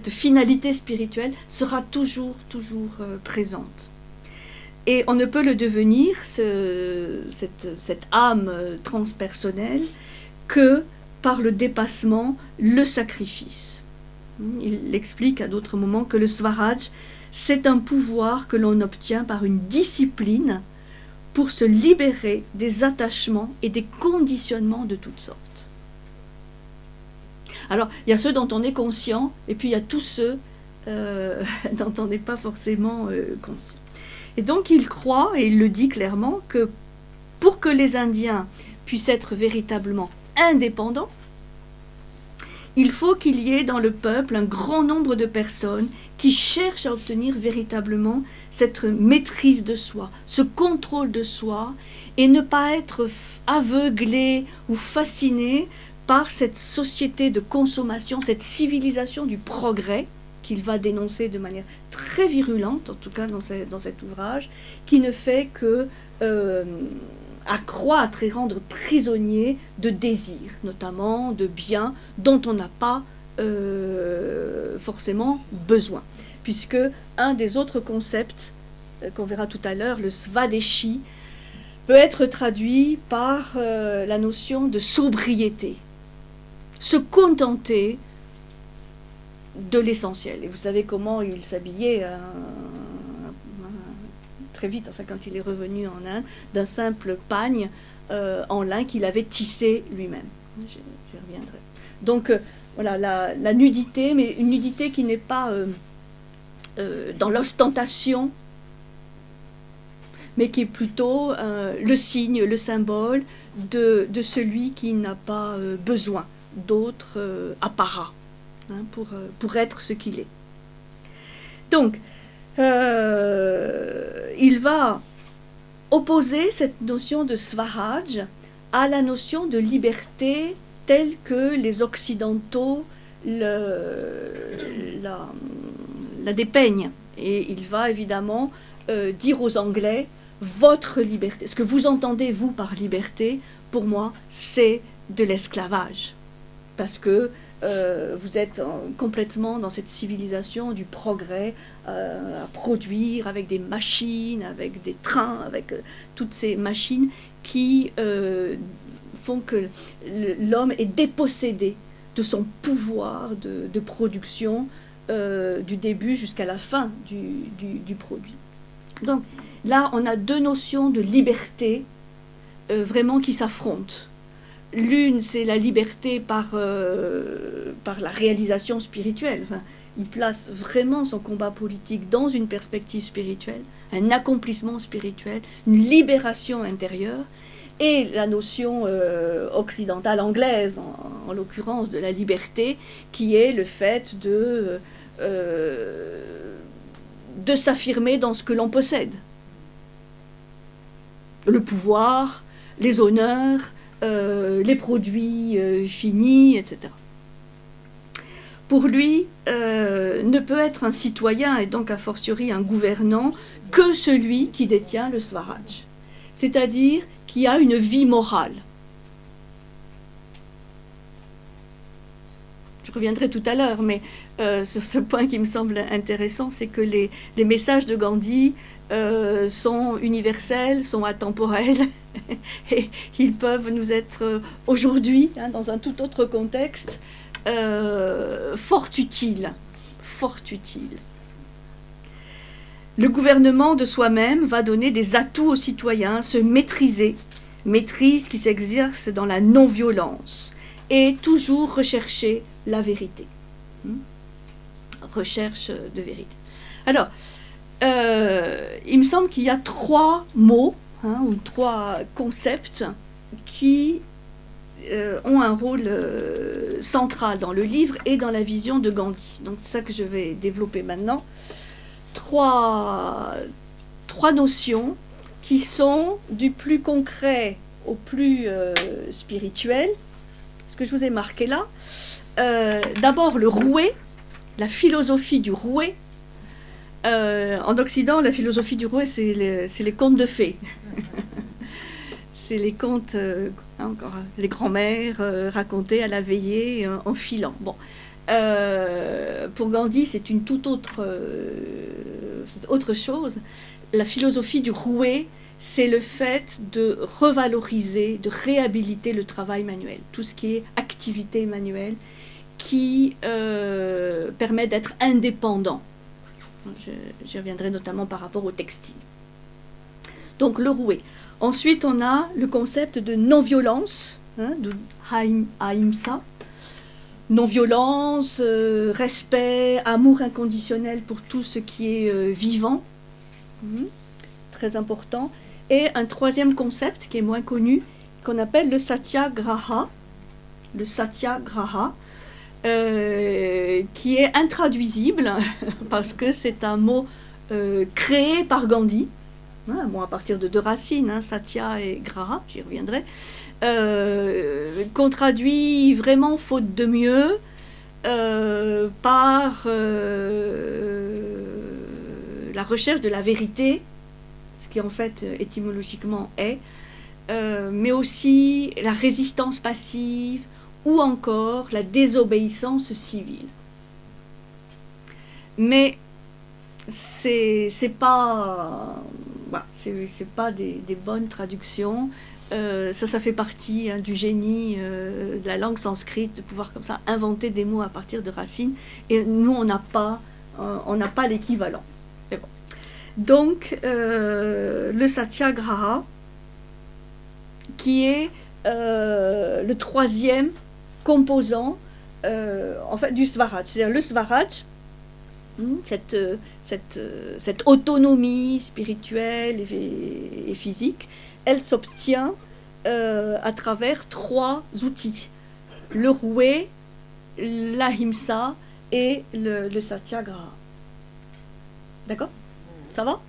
finalité spirituelle sera toujours présente. Et on ne peut le devenir, cette âme transpersonnelle, que par le dépassement, le sacrifice. Il explique à d'autres moments que le Swaraj, c'est un pouvoir que l'on obtient par une discipline pour se libérer des attachements et des conditionnements de toutes sortes. Alors, il y a ceux dont on est conscient, et puis il y a tous ceux dont on n'est pas forcément conscient. Et donc il croit, et il le dit clairement, que pour que les Indiens puissent être véritablement indépendants, il faut qu'il y ait dans le peuple un grand nombre de personnes qui cherchent à obtenir véritablement cette maîtrise de soi, ce contrôle de soi, et ne pas être aveuglé ou fasciné par cette société de consommation, cette civilisation du progrès, qu'il va dénoncer de manière très virulente, en tout cas dans cet ouvrage, qui ne fait que accroître et rendre prisonnier de désirs, notamment de biens dont on n'a pas forcément besoin. Puisque un des autres concepts qu'on verra tout à l'heure, le svadeshi, peut être traduit par la notion de sobriété. Se contenter de l'essentiel. Et vous savez comment il s'habillait très vite, enfin quand il est revenu en Inde, d'un simple pagne en lin qu'il avait tissé lui-même. J'y reviendrai. Donc voilà, la nudité, mais une nudité qui n'est pas dans l'ostentation, mais qui est plutôt le signe, le symbole de celui qui n'a pas besoin d'autres apparats pour être ce qu'il est. Donc, il va opposer cette notion de Swaraj à la notion de liberté telle que les Occidentaux la dépeignent. Et il va évidemment dire aux Anglais, votre liberté, ce que vous entendez, vous, par liberté, pour moi, c'est de l'esclavage. Parce que vous êtes complètement dans cette civilisation du progrès, à produire avec des machines, avec des trains, avec toutes ces machines qui font que l'homme est dépossédé de son pouvoir de production du début jusqu'à la fin du produit. Donc là, on a deux notions de liberté vraiment qui s'affrontent. L'une, c'est la liberté par la réalisation spirituelle. Enfin, il place vraiment son combat politique dans une perspective spirituelle, un accomplissement spirituel, une libération intérieure, et la notion occidentale anglaise, en l'occurrence de la liberté, qui est le fait de s'affirmer dans ce que l'on possède. Le pouvoir, les honneurs, les produits finis, etc. Pour lui, ne peut être un citoyen, et donc a fortiori un gouvernant, que celui qui détient le Swaraj, c'est-à-dire qui a une vie morale. Je reviendrai tout à l'heure, mais sur ce point qui me semble intéressant, c'est que les messages de Gandhi sont universels, sont atemporels, et ils peuvent nous être aujourd'hui, dans un tout autre contexte, fort utiles. Le gouvernement de soi-même va donner des atouts aux citoyens, se maîtriser, maîtrise qui s'exerce dans la non-violence, et toujours rechercher la vérité. Recherche de vérité. Alors, il me semble qu'il y a trois mots, ou trois concepts qui ont un rôle central dans le livre et dans la vision de Gandhi. Donc c'est ça que je vais développer maintenant. Trois notions qui sont du plus concret au plus spirituel. Ce que je vous ai marqué là. D'abord le rouet, la philosophie du rouet. En Occident, la philosophie du rouet, c'est les contes de fées. C'est les contes, encore les grands-mères racontés à la veillée en filant. Bon. Pour Gandhi, c'est une toute autre, autre chose. La philosophie du rouet, c'est le fait de revaloriser, de réhabiliter le travail manuel, tout ce qui est activité manuelle qui permet d'être indépendant. J'y reviendrai notamment par rapport au textile. Donc le rouet. Ensuite, on a le concept de non-violence, de ahimsa. Non-violence, respect, amour inconditionnel pour tout ce qui est vivant. Très important. Et un troisième concept qui est moins connu, qu'on appelle le satyagraha. Le satyagraha, qui est intraduisible parce que c'est un mot créé par Gandhi. Bon, à partir de deux racines, satya et graha, j'y reviendrai. Qu'on traduit vraiment faute de mieux par la recherche de la vérité, ce qui en fait étymologiquement est, mais aussi la résistance passive ou encore la désobéissance civile. Mais c'est pas des bonnes traductions. Ça fait partie du génie de la langue sanscrite, de pouvoir comme ça inventer des mots à partir de racines. Et nous, on n'a pas l'équivalent. Mais bon. Donc, le satyagraha, qui est le troisième composant en fait, du Swaraj. C'est-à-dire le Swaraj, cette autonomie spirituelle et physique, elle s'obtient à travers trois outils. Le rouet, l'ahimsa et le satyagraha. D'accord ? Ça va ?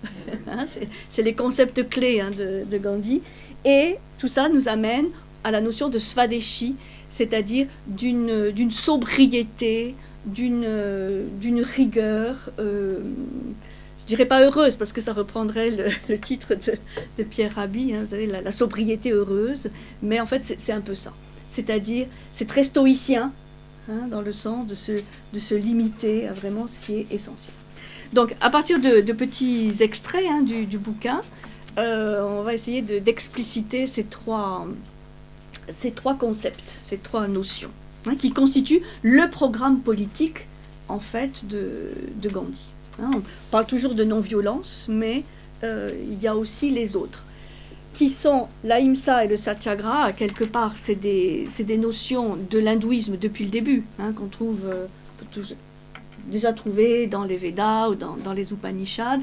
C'est les concepts clés de Gandhi. Et tout ça nous amène à la notion de swadeshi, c'est-à-dire d'une sobriété, d'une rigueur, je dirais pas heureuse, parce que ça reprendrait le titre de Pierre Rabhi, vous savez, la sobriété heureuse, mais en fait c'est un peu ça. C'est-à-dire, c'est très stoïcien, dans le sens de se limiter à vraiment ce qui est essentiel. Donc, à partir de petits extraits du bouquin, on va essayer d'expliciter ces trois concepts, ces trois notions, qui constituent le programme politique, en fait, de Gandhi. On parle toujours de non-violence, mais il y a aussi les autres, qui sont l'ahimsa et le satyagraha. Quelque part, c'est des notions de l'hindouisme depuis le début, qu'on trouve déjà trouvé dans les Védas ou dans les Upanishads.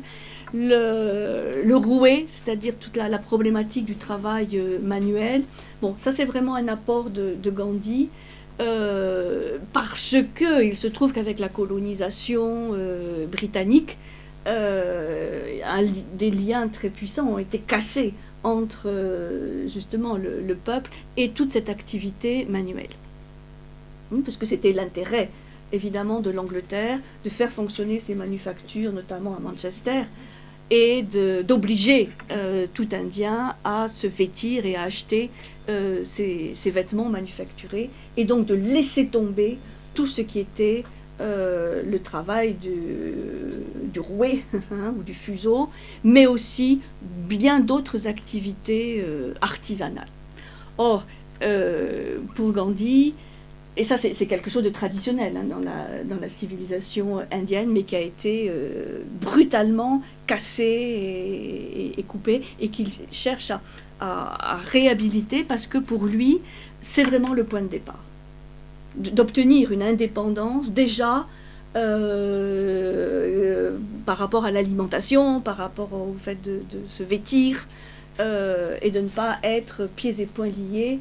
Le rouet, c'est-à-dire toute la problématique du travail manuel. Bon, ça c'est vraiment un apport de Gandhi, parce qu'il se trouve qu'avec la colonisation britannique, des liens très puissants ont été cassés entre justement le peuple et toute cette activité manuelle. Parce que c'était l'intérêt évidemment de l'Angleterre de faire fonctionner ses manufactures, notamment à Manchester, et d'obliger tout Indien à se vêtir et à acheter ses vêtements manufacturés, et donc de laisser tomber tout ce qui était le travail du rouet ou du fuseau, mais aussi bien d'autres activités artisanales. Or, pour Gandhi, et ça c'est quelque chose de traditionnel dans la civilisation indienne, mais qui a été brutalement cassé et coupé, et qu'il cherche à réhabiliter, parce que pour lui, c'est vraiment le point de départ. D'obtenir une indépendance déjà par rapport à l'alimentation, par rapport au fait de se vêtir, et de ne pas être pieds et poings liés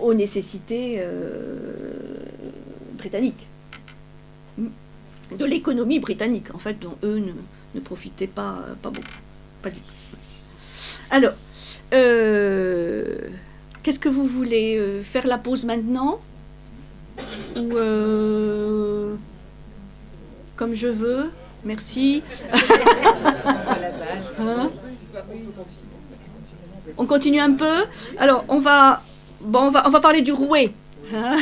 aux nécessités britanniques, de l'économie britannique, en fait, dont eux ne profitaient pas beaucoup, pas du tout. Alors, qu'est-ce que vous voulez faire la pause maintenant, ou comme je veux? Merci. On continue un peu. Alors, on va parler du rouet. Hein.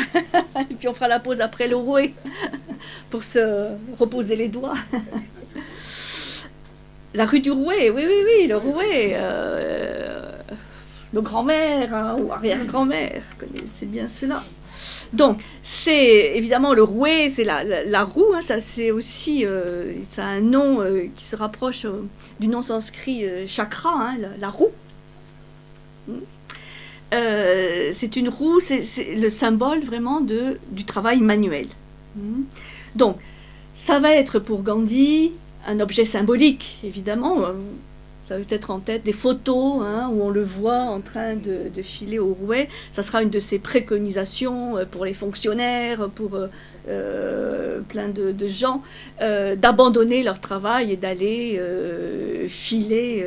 Et puis on fera la pause après le rouet pour se reposer les doigts. La rue du Rouet, oui, oui, oui, le Rouet. Nos grands-mères hein, ou arrière-grand-mères connaissaient bien cela. Donc, c'est évidemment le rouet, c'est la roue, hein, ça c'est aussi, ça a un nom qui se rapproche du nom sanskrit chakra, hein, la roue. C'est une roue, c'est le symbole vraiment du travail manuel. Donc, ça va être pour Gandhi un objet symbolique, évidemment. Vous avez peut-être en tête des photos hein, où on le voit en train de filer au rouet. Ça sera une de ses préconisations pour les fonctionnaires, pour plein de gens, d'abandonner leur travail et d'aller filer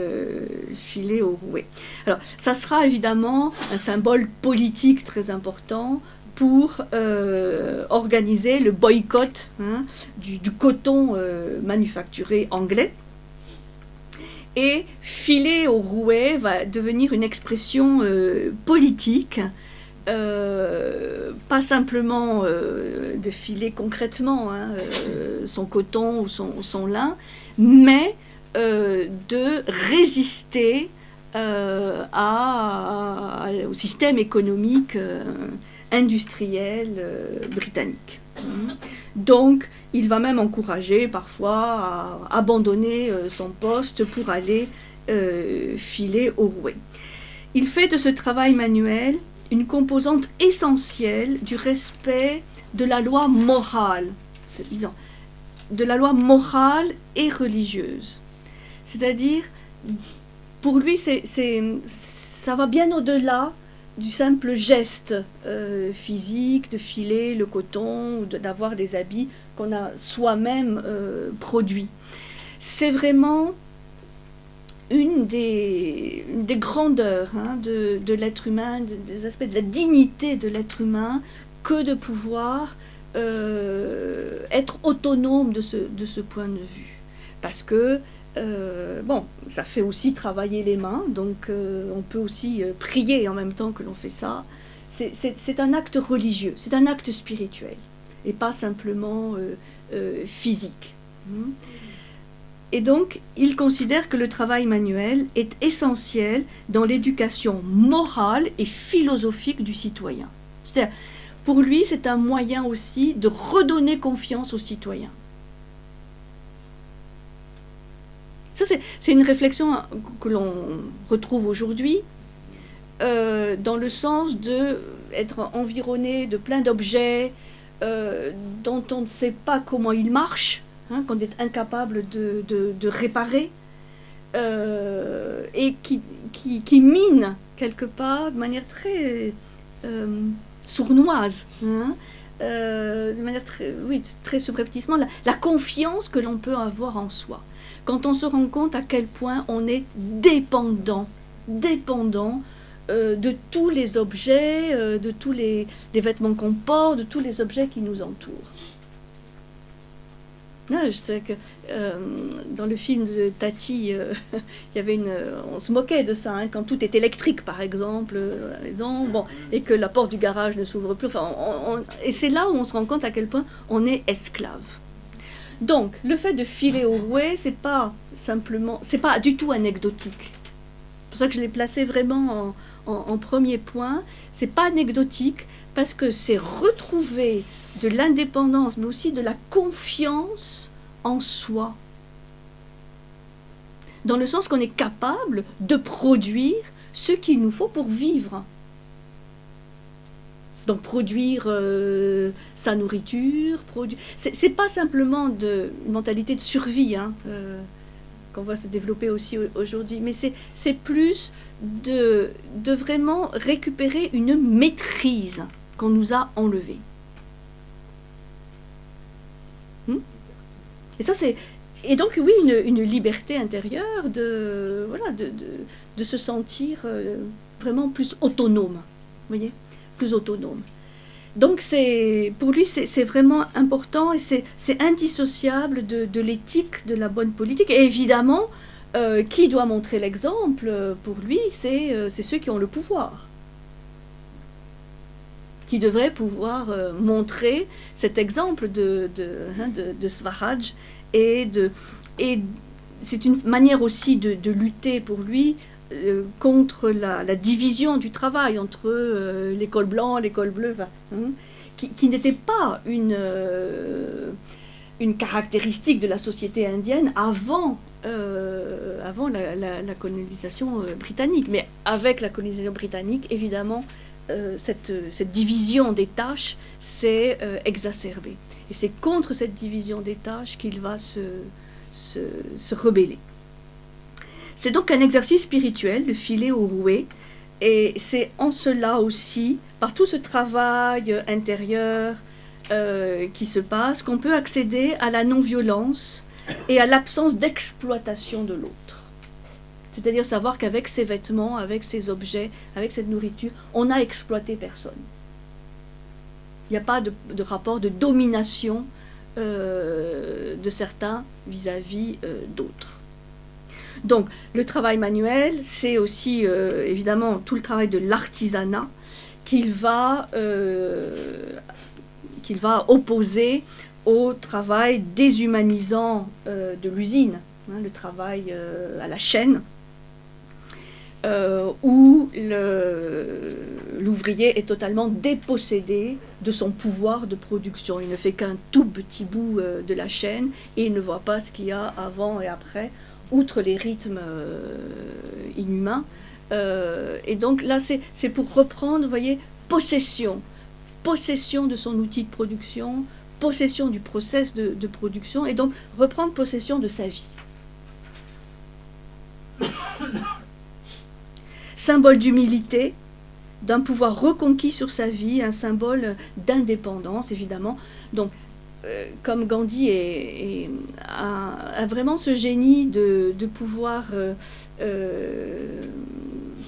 au rouet. Alors, ça sera évidemment un symbole politique très important pour organiser le boycott hein, du coton manufacturé anglais. Et filer au rouet va devenir une expression politique, pas simplement de filer concrètement hein, son coton ou son lin, mais de résister au système économique industriel britannique. Donc, il va même encourager parfois à abandonner son poste pour aller filer au rouet. Il fait de ce travail manuel une composante essentielle du respect de la loi morale, de la loi morale et religieuse. C'est-à-dire, pour lui, ça va bien au-delà du simple geste physique de filer le coton ou d'avoir des habits qu'on a soi-même produits. C'est vraiment une des grandeurs hein, de l'être humain, des aspects de la dignité de l'être humain, que de pouvoir être autonome de ce point de vue. Parce que bon, ça fait aussi travailler les mains, donc on peut aussi prier en même temps que l'on fait ça. C'est un acte religieux, c'est un acte spirituel, et pas simplement physique. Et donc, il considère que le travail manuel est essentiel dans l'éducation morale et philosophique du citoyen. C'est-à-dire, pour lui, c'est un moyen aussi de redonner confiance aux citoyens. Ça, c'est une réflexion que l'on retrouve aujourd'hui, dans le sens d'être environné de plein d'objets dont on ne sait pas comment ils marchent, hein, qu'on est incapable de réparer, et qui minent quelque part de manière très sournoise, hein, de manière très subrepticement, la confiance que l'on peut avoir en soi. Quand on se rend compte à quel point on est dépendant de tous les objets, de tous les vêtements qu'on porte, de tous les objets qui nous entourent. Je sais que dans le film de Tati, il y avait on se moquait de ça, hein, quand tout est électrique, par exemple, à la maison, bon, et que la porte du garage ne s'ouvre plus. Enfin, et c'est là où on se rend compte à quel point on est esclave. Donc, le fait de filer au rouet, c'est pas du tout anecdotique. C'est pour ça que je l'ai placé vraiment en premier point. C'est pas anecdotique parce que c'est retrouver de l'indépendance, mais aussi de la confiance en soi. Dans le sens qu'on est capable de produire ce qu'il nous faut pour vivre. Donc produire sa nourriture, c'est pas simplement une mentalité de survie hein, qu'on va se développer aussi aujourd'hui, mais c'est plus de vraiment récupérer une maîtrise qu'on nous a enlevée. Et ça et donc oui, une liberté intérieure de se sentir vraiment plus autonome, vous voyez, plus autonome. Donc pour lui c'est vraiment important et c'est indissociable de l'éthique de la bonne politique. Et évidemment, qui doit montrer l'exemple pour lui, c'est ceux qui ont le pouvoir. qui devrait pouvoir montrer cet exemple de Swaraj et c'est une manière aussi de lutter pour lui contre la division du travail entre les cols blancs, les cols bleus, qui n'était pas une caractéristique de la société indienne avant la colonisation britannique. Mais avec la colonisation britannique, évidemment, cette division des tâches s'est exacerbée. Et c'est contre cette division des tâches qu'il va se rebeller. C'est donc un exercice spirituel de filer au rouet, et c'est en cela aussi, par tout ce travail intérieur qui se passe, qu'on peut accéder à la non-violence et à l'absence d'exploitation de l'autre. C'est-à-dire savoir qu'avec ces vêtements, avec ces objets, avec cette nourriture, on n'a exploité personne. Il n'y a pas de rapport de domination de certains vis-à-vis d'autres. Donc, le travail manuel, c'est aussi évidemment tout le travail de l'artisanat qu'il va opposer au travail déshumanisant de l'usine, le travail à la chaîne, où l'ouvrier est totalement dépossédé de son pouvoir de production. Il ne fait qu'un tout petit bout de la chaîne et il ne voit pas ce qu'il y a avant et après, outre les rythmes inhumains. Et donc là, c'est pour reprendre, vous voyez, possession de son outil de production, possession du process de production, et donc reprendre possession de sa vie. Symbole d'humilité, d'un pouvoir reconquis sur sa vie, un symbole d'indépendance, évidemment. Donc, comme Gandhi a vraiment ce génie de pouvoir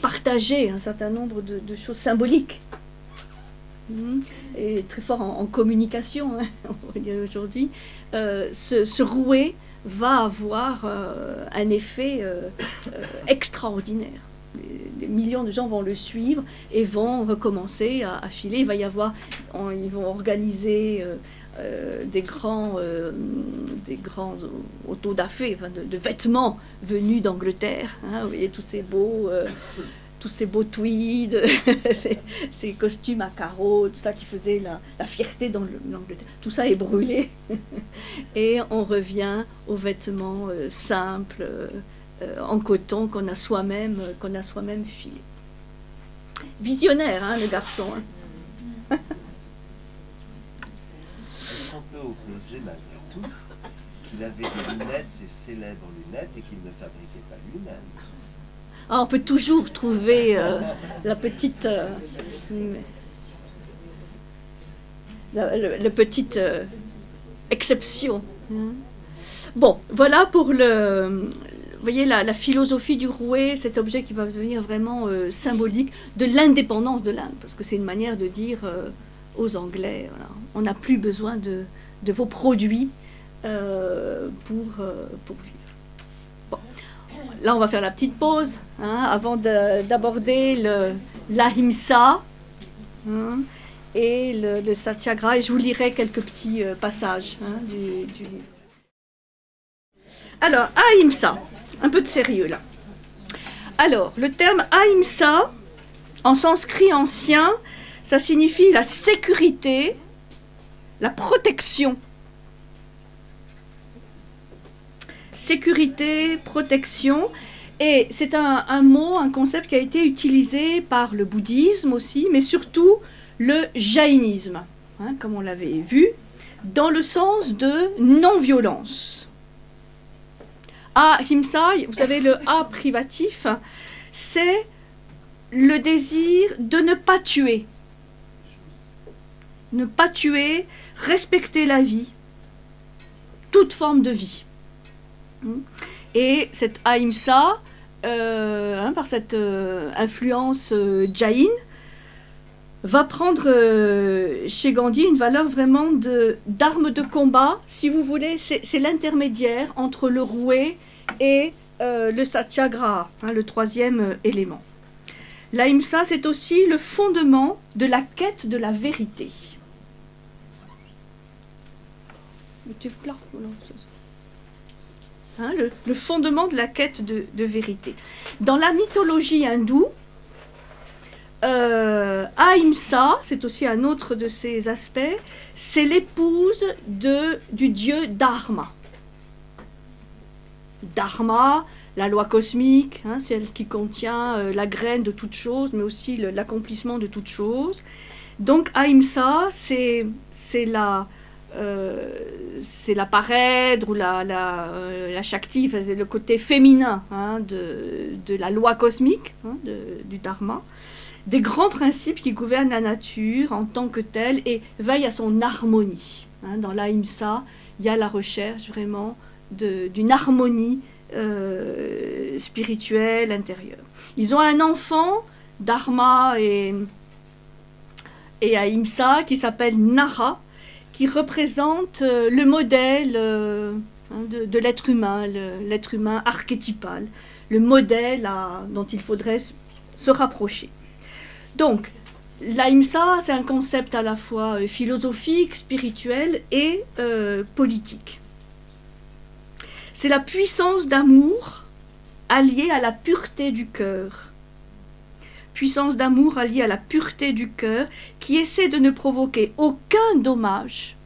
partager un certain nombre de choses symboliques, et très fort en communication, on va dire aujourd'hui, ce rouet va avoir un effet extraordinaire. Des millions de gens vont le suivre et vont recommencer à filer. Il va y avoir, ils vont organiser des grands autodafés, enfin de vêtements venus d'Angleterre. Vous voyez tous ces beaux tweeds, ces costumes à carreaux, tout ça qui faisait la fierté dans l'Angleterre. Tout ça est brûlé et on revient aux vêtements simples, en coton qu'on a soi-même filé. Visionnaire, le garçon. Est-ce qu'on peut opposer malgré tout qu'il avait des lunettes, ces célèbres lunettes, et qu'il ne fabriquait pas lui-même? On peut toujours trouver la petite exception. Bon, voilà pour vous voyez la philosophie du rouet, cet objet qui va devenir vraiment symbolique de l'indépendance de l'Inde, parce que c'est une manière de dire aux Anglais, voilà, on n'a plus besoin de vos produits pour vivre. Bon. Là, on va faire la petite pause avant d'aborder l'ahimsa et le satyagraha, et je vous lirai quelques petits passages du livre. Alors, ahimsa, un peu de sérieux là. Alors, le terme ahimsa, en sanskrit ancien, ça signifie la sécurité, la protection. Sécurité, protection, et c'est un mot, un concept qui a été utilisé par le bouddhisme aussi, mais surtout le jaïnisme, comme on l'avait vu, dans le sens de non-violence. Ahimsa, vous avez le A privatif, c'est le désir de ne pas tuer. Ne pas tuer, respecter la vie, toute forme de vie. Et cette ahimsa, par cette influence jain, va prendre chez Gandhi une valeur vraiment d'arme de combat, si vous voulez, c'est l'intermédiaire entre le rouet et le satyagraha, le troisième élément. L'ahimsa, c'est aussi le fondement de la quête de la vérité. Mettez-vous là. Hein, le fondement de la quête de vérité. Dans la mythologie hindoue, Ahimsa, c'est aussi un autre de ses aspects, c'est l'épouse du dieu Dharma. Dharma, la loi cosmique, hein, celle qui contient la graine de toute chose, mais aussi l'accomplissement de toute chose. Donc Ahimsa, c'est la parèdre ou la shakti, enfin, c'est le côté féminin, hein, de la loi cosmique, hein, du Dharma, des grands principes qui gouvernent la nature en tant que telle et veillent à son harmonie. Hein. Dans l'Ahimsa, il y a la recherche vraiment d'une harmonie spirituelle intérieure. Ils ont un enfant, Dharma et Ahimsa, qui s'appelle Nara, qui représente le modèle de l'être humain archétypal, le modèle dont il faudrait se rapprocher. Donc, l'Ahimsa, c'est un concept à la fois philosophique, spirituel et politique. C'est la puissance d'amour alliée à la pureté du cœur. Puissance d'amour alliée à la pureté du cœur qui essaie de ne provoquer aucun dommage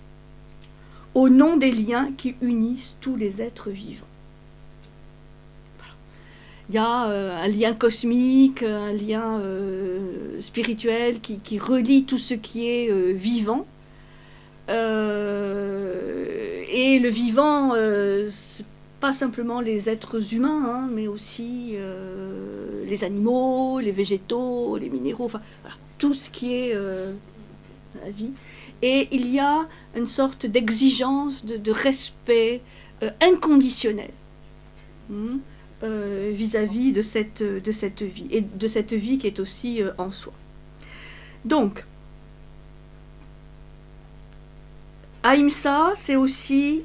au nom des liens qui unissent tous les êtres vivants. Il y a un lien cosmique, un lien spirituel qui relie tout ce qui est vivant. Et le vivant, c'est pas simplement les êtres humains, hein, mais aussi les animaux, les végétaux, les minéraux, enfin voilà, tout ce qui est la vie. Et il y a une sorte d'exigence, de respect inconditionnel vis-à-vis de cette vie, et de cette vie qui est aussi en soi. Donc, Ahimsa, c'est aussi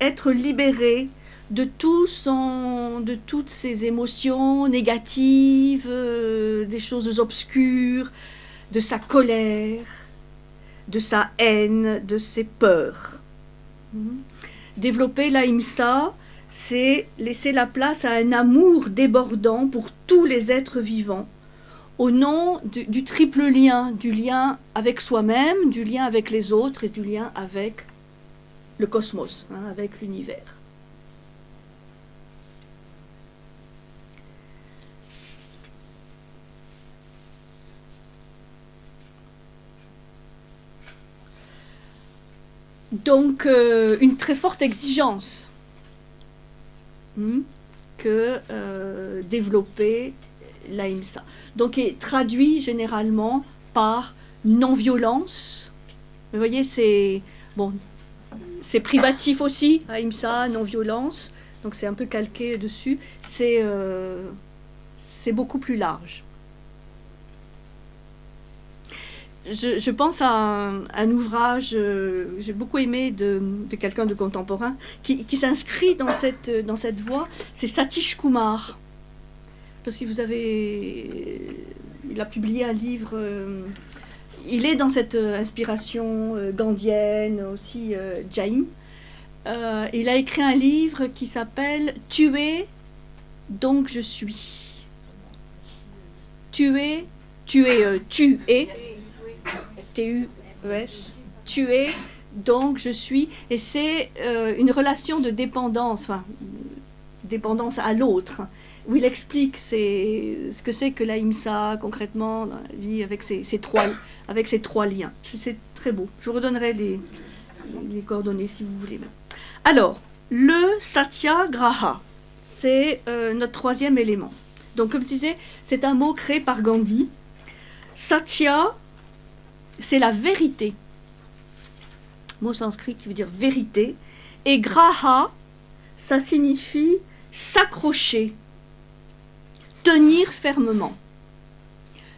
être libéré de toutes ces émotions négatives, des choses obscures, de sa colère, de sa haine, de ses peurs. Développer l'ahimsa, c'est laisser la place à un amour débordant pour tous les êtres vivants, au nom du triple lien, du lien avec soi-même, du lien avec les autres et du lien avec le cosmos, hein, avec l'univers. Donc, une très forte exigence que développer l'ahimsa. Donc, est traduit généralement par non-violence. Vous voyez, c'est privatif aussi, ahimsa, non-violence. Donc, c'est un peu calqué dessus. C'est beaucoup plus large. Je pense à un ouvrage que j'ai beaucoup aimé de quelqu'un de contemporain qui s'inscrit dans cette voie, c'est Satish Kumar. Parce que il a publié un livre, il est dans cette inspiration gandhienne, aussi Jain. Il a écrit un livre qui s'appelle « Tu es, donc je suis ». Tu es, T-U-E-S, tu es, donc je suis, et c'est une relation de dépendance, enfin, dépendance à l'autre, où il explique ce que c'est que l'ahimsa concrètement dans la vie avec ces trois liens. C'est très beau. Je vous redonnerai les coordonnées si vous voulez. Alors, le satyagraha, c'est notre troisième élément. Donc, comme je disais, c'est un mot créé par Gandhi. Satya, c'est la vérité. Mot sanskrit qui veut dire vérité. Et graha, ça signifie s'accrocher, tenir fermement.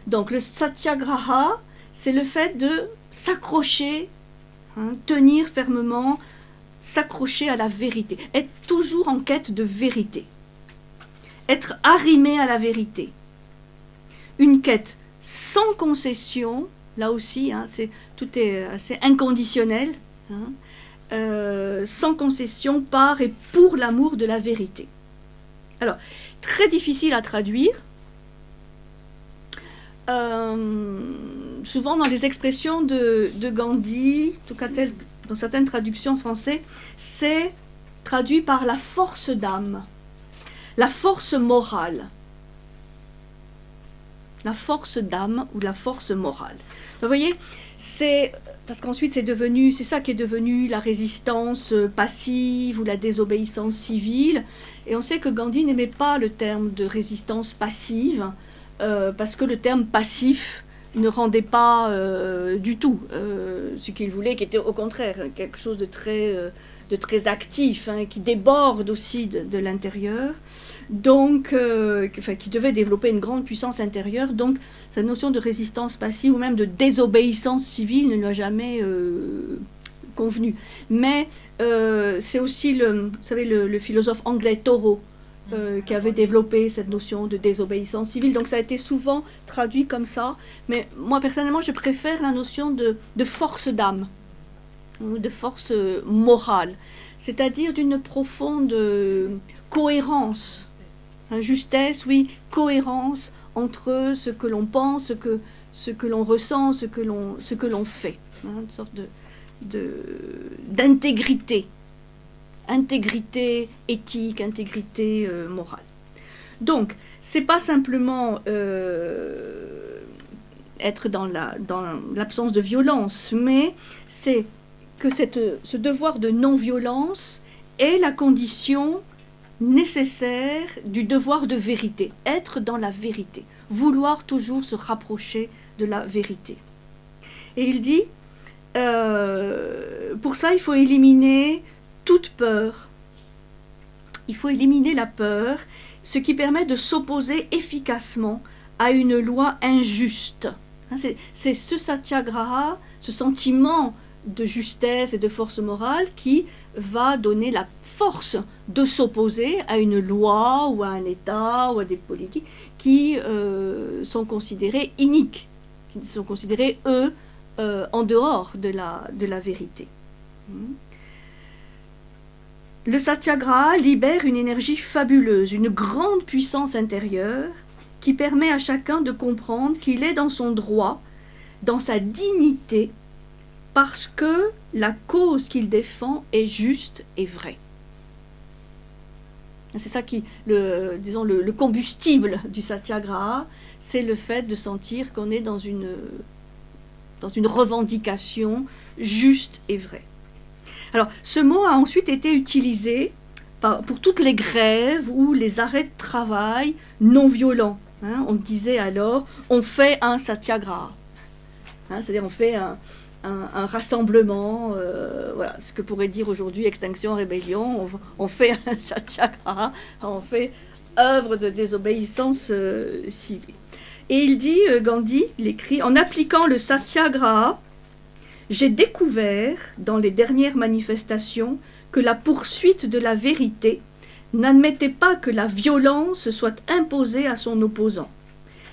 Donc le satyagraha, c'est le fait de s'accrocher, hein, tenir fermement, s'accrocher à la vérité, être toujours en quête de vérité, être arrimé à la vérité. une quête sans concession, là aussi, hein, tout est assez inconditionnel, hein, sans concession par et pour l'amour de la vérité. Alors, très difficile à traduire. Souvent dans les expressions de Gandhi, en tout cas dans certaines traductions françaises, c'est traduit par la force d'âme, la force morale. La force d'âme ou la force morale. Vous voyez, c'est parce qu'ensuite c'est ça qui est devenu la résistance passive ou la désobéissance civile. Et on sait que Gandhi n'aimait pas le terme de résistance passive parce que le terme passif ne rendait pas du tout ce qu'il voulait, qui était au contraire quelque chose de très actif, hein, qui déborde aussi de l'intérieur. Donc, qui devait développer une grande puissance intérieure. Donc, cette notion de résistance passive ou même de désobéissance civile ne lui a jamais convenu. Mais c'est aussi, vous savez, le philosophe anglais Thoreau qui avait développé cette notion de désobéissance civile. Donc, ça a été souvent traduit comme ça. Mais moi, personnellement, je préfère la notion de force d'âme, de force morale, c'est-à-dire d'une profonde cohérence. Justesse, oui, cohérence entre ce que l'on pense, ce que l'on ressent, ce que l'on fait. Hein, une sorte d'intégrité. Intégrité éthique, intégrité morale. Donc, c'est pas simplement être dans l'absence de violence, mais c'est que ce devoir de non-violence est la condition nécessaire du devoir de vérité, être dans la vérité, vouloir toujours se rapprocher de la vérité. Et il dit, pour ça il faut éliminer toute peur, il faut éliminer la peur, ce qui permet de s'opposer efficacement à une loi injuste. C'est ce satyagraha, ce sentiment de justesse et de force morale qui va donner la force de s'opposer à une loi ou à un État ou à des politiques qui sont considérés iniques, qui sont considérés, eux, en dehors de la vérité. Le satyagraha libère une énergie fabuleuse, une grande puissance intérieure qui permet à chacun de comprendre qu'il est dans son droit, dans sa dignité, parce que la cause qu'il défend est juste et vraie. C'est ça qui, le combustible du satyagraha, c'est le fait de sentir qu'on est dans une revendication juste et vraie. Alors, ce mot a ensuite été utilisé pour toutes les grèves ou les arrêts de travail non violents. Hein, on disait alors, on fait un satyagraha. Hein, c'est-à-dire, on fait un rassemblement, voilà, ce que pourrait dire aujourd'hui Extinction Rébellion, on fait un satyagraha, on fait œuvre de désobéissance civile. Et il dit, Gandhi, il écrit, en appliquant le satyagraha, j'ai découvert dans les dernières manifestations que la poursuite de la vérité n'admettait pas que la violence soit imposée à son opposant,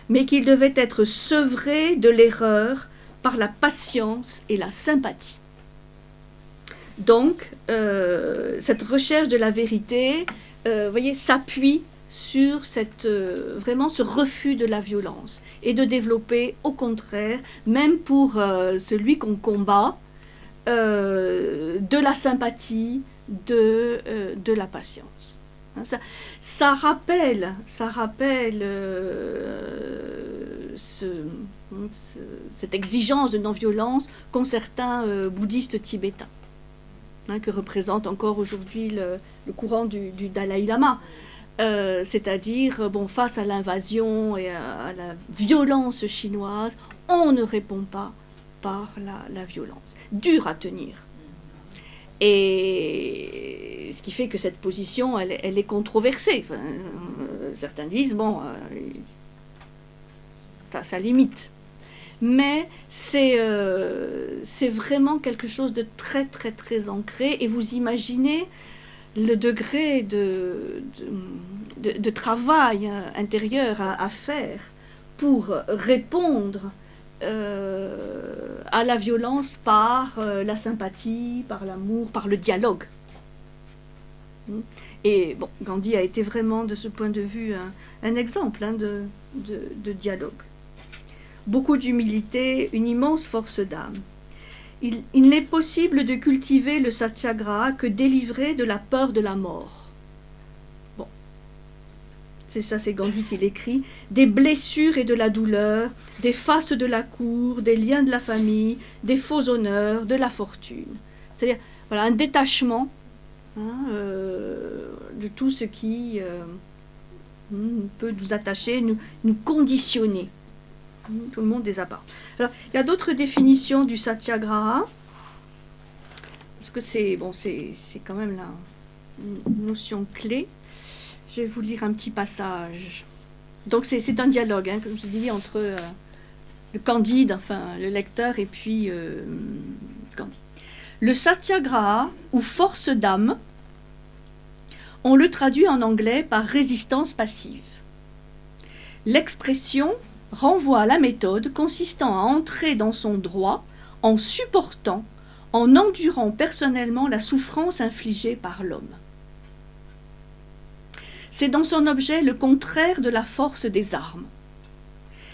mais qu'il devait être sevré de l'erreur par la patience et la sympathie. Donc, cette recherche de la vérité, voyez, s'appuie sur vraiment ce refus de la violence et de développer, au contraire, même pour celui qu'on combat, de la sympathie, de la patience. Hein, ça rappelle cette exigence de non-violence qu'ont certains bouddhistes tibétains, hein, que représente encore aujourd'hui le courant du Dalai Lama. C'est-à-dire, face à l'invasion et à la violence chinoise, on ne répond pas par la violence. Dur à tenir. Et ce qui fait que cette position, elle est controversée. Enfin, certains disent, ça limite. Mais c'est vraiment quelque chose de très, très, très ancré. Et vous imaginez le degré de travail intérieur à faire pour répondre à la violence par la sympathie, par l'amour, par le dialogue. Et bon, Gandhi a été vraiment, de ce point de vue, un exemple de dialogue. Beaucoup d'humilité, une immense force d'âme. Il n'est possible de cultiver le satyagraha que délivré de la peur de la mort. Bon, c'est Gandhi qui l'écrit. Des blessures et de la douleur, des fastes de la cour, des liens de la famille, des faux honneurs, de la fortune. C'est-à-dire, voilà, un détachement de tout ce qui peut nous attacher, nous conditionner. Tout le monde les a pas. Alors, il y a d'autres définitions du satyagraha, parce que c'est quand même une notion clé. Je vais vous lire un petit passage. Donc c'est un dialogue, comme je dis, entre le Candide, enfin le lecteur, et puis Gandhi. Le satyagraha, ou force d'âme, on le traduit en anglais par résistance passive. L'expression renvoie à la méthode consistant à entrer dans son droit en supportant, en endurant personnellement la souffrance infligée par l'homme. C'est dans son objet le contraire de la force des armes.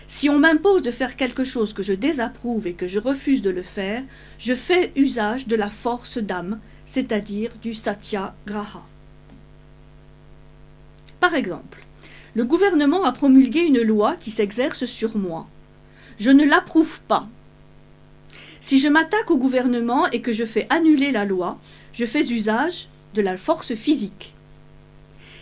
Si on m'impose de faire quelque chose que je désapprouve et que je refuse de le faire, je fais usage de la force d'âme, c'est-à-dire du satyagraha. Par exemple, le gouvernement a promulgué une loi qui s'exerce sur moi. Je ne l'approuve pas. Si je m'attaque au gouvernement et que je fais annuler la loi, je fais usage de la force physique.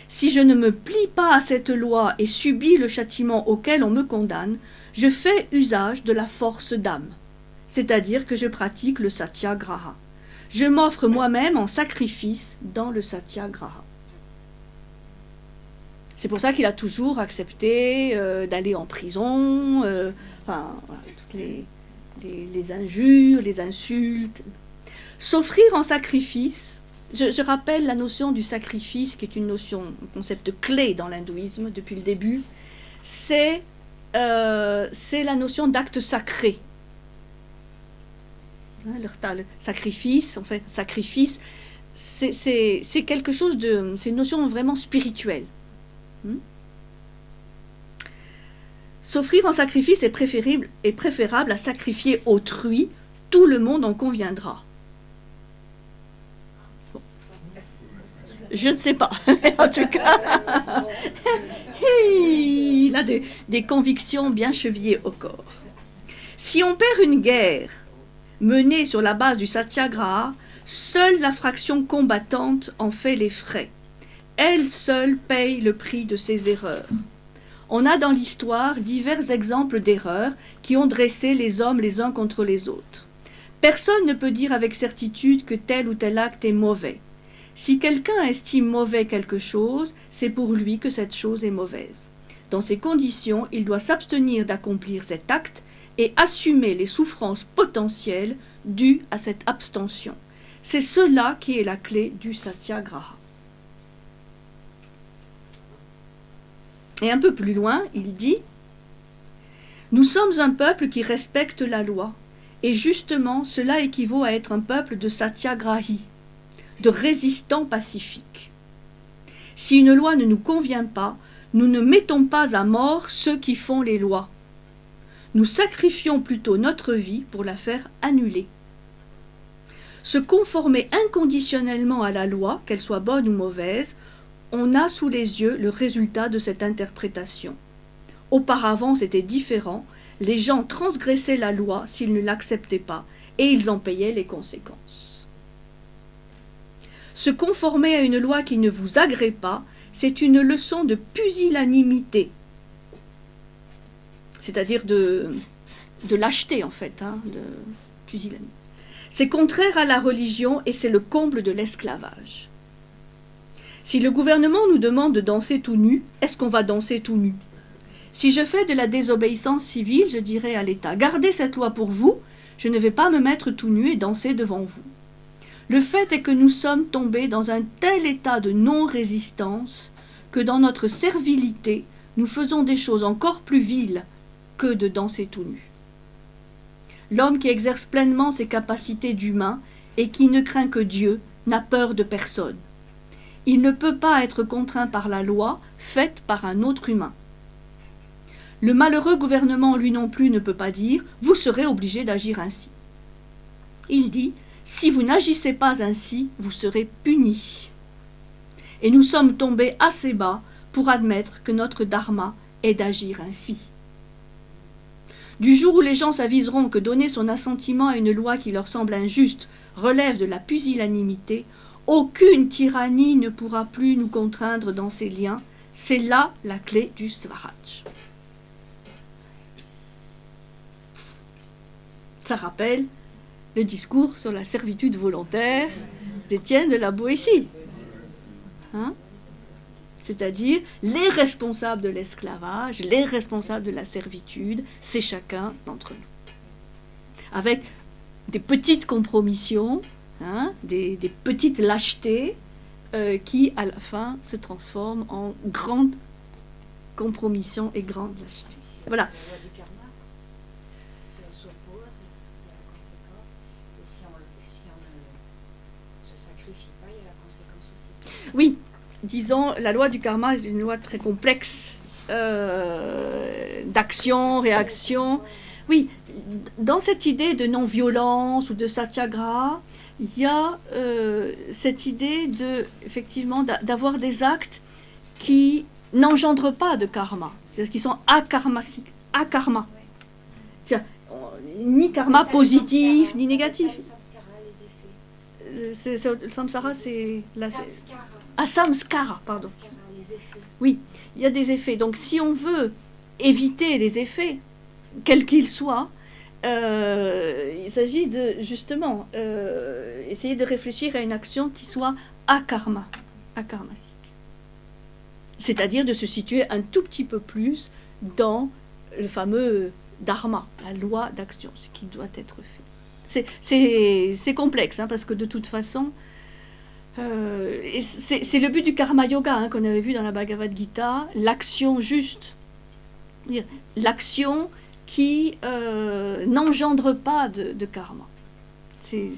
Si je ne me plie pas à cette loi et subis le châtiment auquel on me condamne, je fais usage de la force d'âme, c'est-à-dire que je pratique le satyagraha. Je m'offre moi-même en sacrifice dans le satyagraha. C'est pour ça qu'il a toujours accepté d'aller en prison, voilà, toutes les injures, les insultes. S'offrir en sacrifice, je rappelle la notion du sacrifice, qui est un concept clé dans l'hindouisme depuis le début, c'est la notion d'acte sacré. Le sacrifice, en fait, c'est quelque chose c'est une notion vraiment spirituelle. S'offrir en sacrifice est préférable à sacrifier autrui, tout le monde en conviendra. Bon. Je ne sais pas, en tout cas, il a des convictions bien chevillées au corps. Si on perd une guerre menée sur la base du satyagraha, seule la fraction combattante en fait les frais. Elle seule paye le prix de ses erreurs. On a dans l'histoire divers exemples d'erreurs qui ont dressé les hommes les uns contre les autres. Personne ne peut dire avec certitude que tel ou tel acte est mauvais. Si quelqu'un estime mauvais quelque chose, c'est pour lui que cette chose est mauvaise. Dans ces conditions, il doit s'abstenir d'accomplir cet acte et assumer les souffrances potentielles dues à cette abstention. C'est cela qui est la clé du satyagraha. Et un peu plus loin, il dit « Nous sommes un peuple qui respecte la loi, et justement cela équivaut à être un peuple de satyagrahi, de résistants pacifiques. Si une loi ne nous convient pas, nous ne mettons pas à mort ceux qui font les lois. Nous sacrifions plutôt notre vie pour la faire annuler. Se conformer inconditionnellement à la loi, qu'elle soit bonne ou mauvaise, on a sous les yeux le résultat de cette interprétation. Auparavant, c'était différent. Les gens transgressaient la loi s'ils ne l'acceptaient pas, et ils en payaient les conséquences. Se conformer à une loi qui ne vous agrée pas, c'est une leçon de pusillanimité, c'est-à-dire de lâcheté, en fait, de pusillanimité. C'est contraire à la religion et c'est le comble de l'esclavage. Si le gouvernement nous demande de danser tout nu, est-ce qu'on va danser tout nu? Si je fais de la désobéissance civile, je dirai à l'État « Gardez cette loi pour vous, je ne vais pas me mettre tout nu et danser devant vous. » Le fait est que nous sommes tombés dans un tel état de non-résistance que dans notre servilité, nous faisons des choses encore plus viles que de danser tout nu. L'homme qui exerce pleinement ses capacités d'humain et qui ne craint que Dieu n'a peur de personne. Il ne peut pas être contraint par la loi faite par un autre humain. Le malheureux gouvernement, lui non plus, ne peut pas dire « vous serez obligé d'agir ainsi ». Il dit « si vous n'agissez pas ainsi, vous serez punis ». Et nous sommes tombés assez bas pour admettre que notre dharma est d'agir ainsi. Du jour où les gens s'aviseront que donner son assentiment à une loi qui leur semble injuste relève de la pusillanimité, aucune tyrannie ne pourra plus nous contraindre dans ces liens. C'est là la clé du Swaraj. Ça rappelle le discours sur la servitude volontaire d'Étienne de la Boétie. Hein? C'est-à-dire, les responsables de l'esclavage, les responsables de la servitude, c'est chacun d'entre nous. Avec des petites compromissions, hein, des petites lâchetés qui, à la fin, se transforment en grandes compromissions et grandes lâchetés. Voilà. La loi du karma, si on s'oppose, il y a la conséquence, et si on ne se sacrifie pas, il y a la conséquence aussi. Oui, disons, la loi du karma est une loi très complexe d'action, réaction. Oui, dans cette idée de non-violence ou de satyagraha, il y a cette idée effectivement, d'avoir des actes qui n'engendrent pas de karma, c'est-à-dire qui sont akarmasiques, akarma. C'est-à-dire, ni karma positif, ni négatif. Le samsara, c'est... Samskara, pardon. Oui, il y a des effets. Donc, si on veut éviter les effets, quels qu'ils soient, il s'agit de, justement, essayer de réfléchir à une action qui soit akarmasique. C'est-à-dire de se situer un tout petit peu plus dans le fameux dharma, la loi d'action, ce qui doit être fait. C'est complexe, hein, parce que de toute façon, c'est le but du karma yoga, hein, qu'on avait vu dans la Bhagavad Gita, l'action juste, l'action qui n'engendre pas de karma. C'est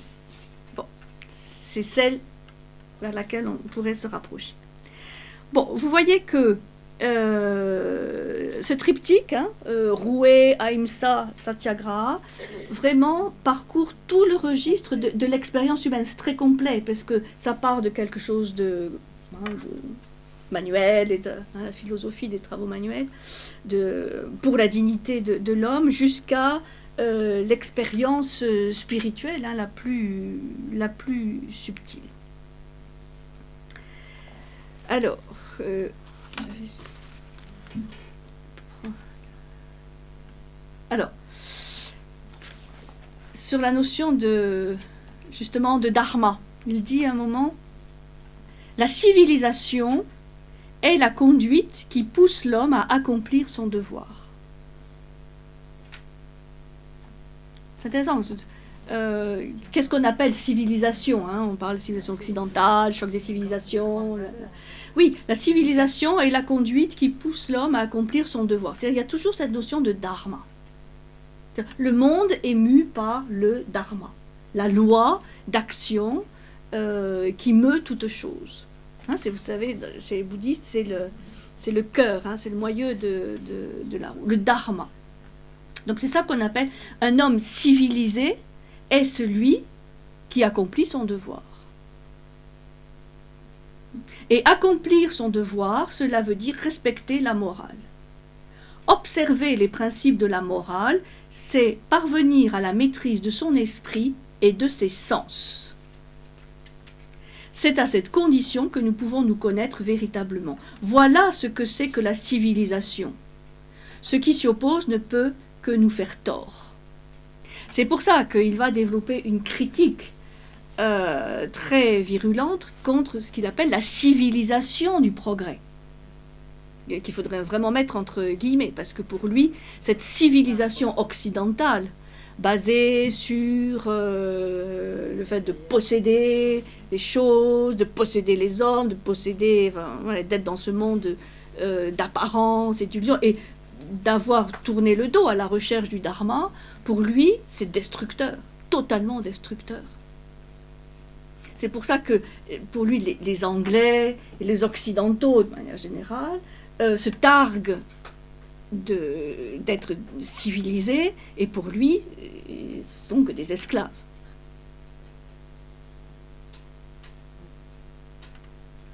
celle vers laquelle on pourrait se rapprocher. Bon, vous voyez que ce triptyque, hein, Roué, Ahimsa, Satyagraha, vraiment parcourt tout le registre de l'expérience humaine. C'est très complet parce que ça part de quelque chose de manuel, et la philosophie des travaux manuels, pour la dignité de l'homme, jusqu'à l'expérience spirituelle, hein, la plus subtile. Alors, sur la notion justement de dharma, il dit à un moment, la civilisation est la conduite qui pousse l'homme à accomplir son devoir. C'est intéressant. Qu'est-ce qu'on appelle civilisation, hein? On parle de civilisation occidentale, choc des civilisations. Oui, la civilisation est la conduite qui pousse l'homme à accomplir son devoir. C'est-à-dire, il y a toujours cette notion de dharma. Le monde est mu par le dharma, la loi d'action qui meut toute chose. Hein, vous savez, chez les bouddhistes, c'est le cœur, hein, c'est le moyeu de la roue, le dharma. Donc c'est ça qu'on appelle un homme civilisé est celui qui accomplit son devoir. Et accomplir son devoir, cela veut dire respecter la morale. Observer les principes de la morale, c'est parvenir à la maîtrise de son esprit et de ses sens. C'est à cette condition que nous pouvons nous connaître véritablement. Voilà ce que c'est que la civilisation. Ce qui s'y oppose ne peut que nous faire tort. C'est pour ça qu'il va développer une critique très virulente contre ce qu'il appelle la civilisation du progrès, qu'il faudrait vraiment mettre entre guillemets, parce que pour lui, cette civilisation occidentale, basée sur le fait de posséder les choses, de posséder les hommes, de posséder, d'être dans ce monde d'apparence et d'illusion, et d'avoir tourné le dos à la recherche du dharma, pour lui, c'est destructeur, totalement destructeur. C'est pour ça que, pour lui, les Anglais et les Occidentaux, de manière générale, se targuent d'être civilisés, et pour lui, ils sont que des esclaves.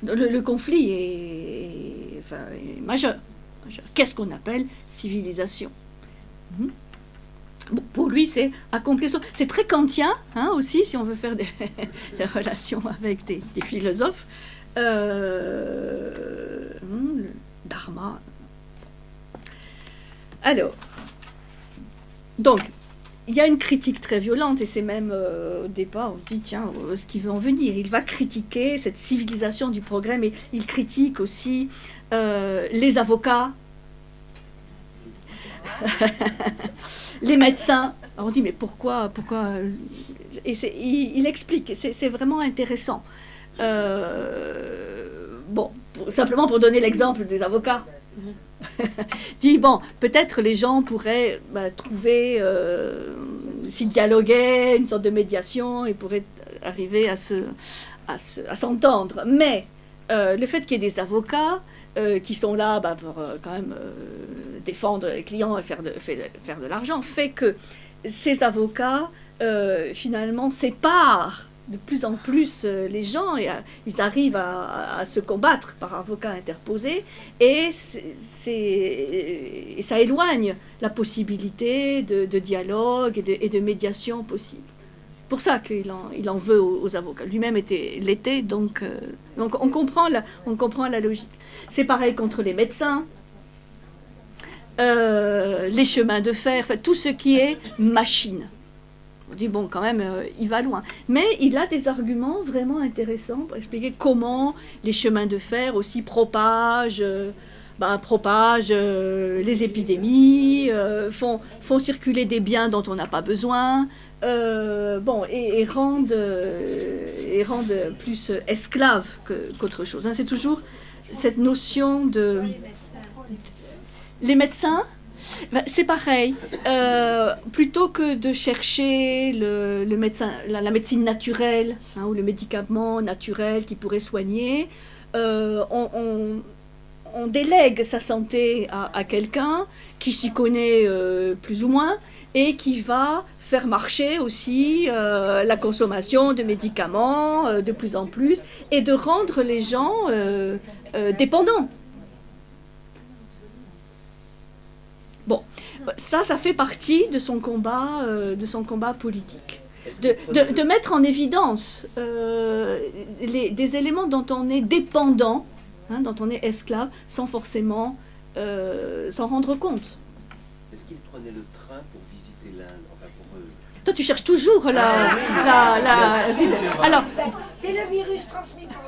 Le conflit est majeur. Qu'est-ce qu'on appelle civilisation? Bon, pour lui, c'est accomplissement. C'est très kantien, hein, aussi, si on veut faire des relations avec des philosophes. Le dharma. Alors, donc, il y a une critique très violente, et c'est même au départ, on se dit, tiens, ce qu'il veut en venir. Il va critiquer cette civilisation du progrès, mais il critique aussi les avocats, les médecins. Alors on dit, mais pourquoi et il explique, c'est vraiment intéressant. Bon, simplement pour donner l'exemple des avocats. Dit, bon, peut-être les gens pourraient trouver, s'ils dialoguaient, une sorte de médiation, et pourraient arriver à s'entendre. Mais le fait qu'il y ait des avocats qui sont là pour quand même défendre les clients et faire de l'argent, fait que ces avocats, finalement, séparent de plus en plus les gens, et ils arrivent à se combattre par avocat interposé, et ça éloigne la possibilité de dialogue et de médiation possible. Pour ça qu'il en veut aux avocats. Lui-même l'était, donc on comprend la logique. C'est pareil contre les médecins, les chemins de fer, tout ce qui est machine. On dit, bon, quand même, il va loin. Mais il a des arguments vraiment intéressants pour expliquer comment les chemins de fer aussi propagent les épidémies, font circuler des biens dont on n'a pas besoin, et rendent plus esclaves qu'autre chose. Hein. C'est toujours cette notion de... Les médecins, c'est pareil. Plutôt que de chercher le médecin, la médecine naturelle, hein, ou le médicament naturel qui pourrait soigner, on délègue sa santé à quelqu'un qui s'y connaît plus ou moins, et qui va faire marcher aussi la consommation de médicaments de plus en plus, et de rendre les gens dépendants. Bon, ça fait partie de son combat politique. De mettre en évidence des éléments dont on est dépendant, hein, dont on est esclave, sans forcément s'en rendre compte. Est-ce qu'il prenait le train pour visiter l'Inde, enfin pour Toi, tu cherches toujours la Alors, c'est le virus transmis par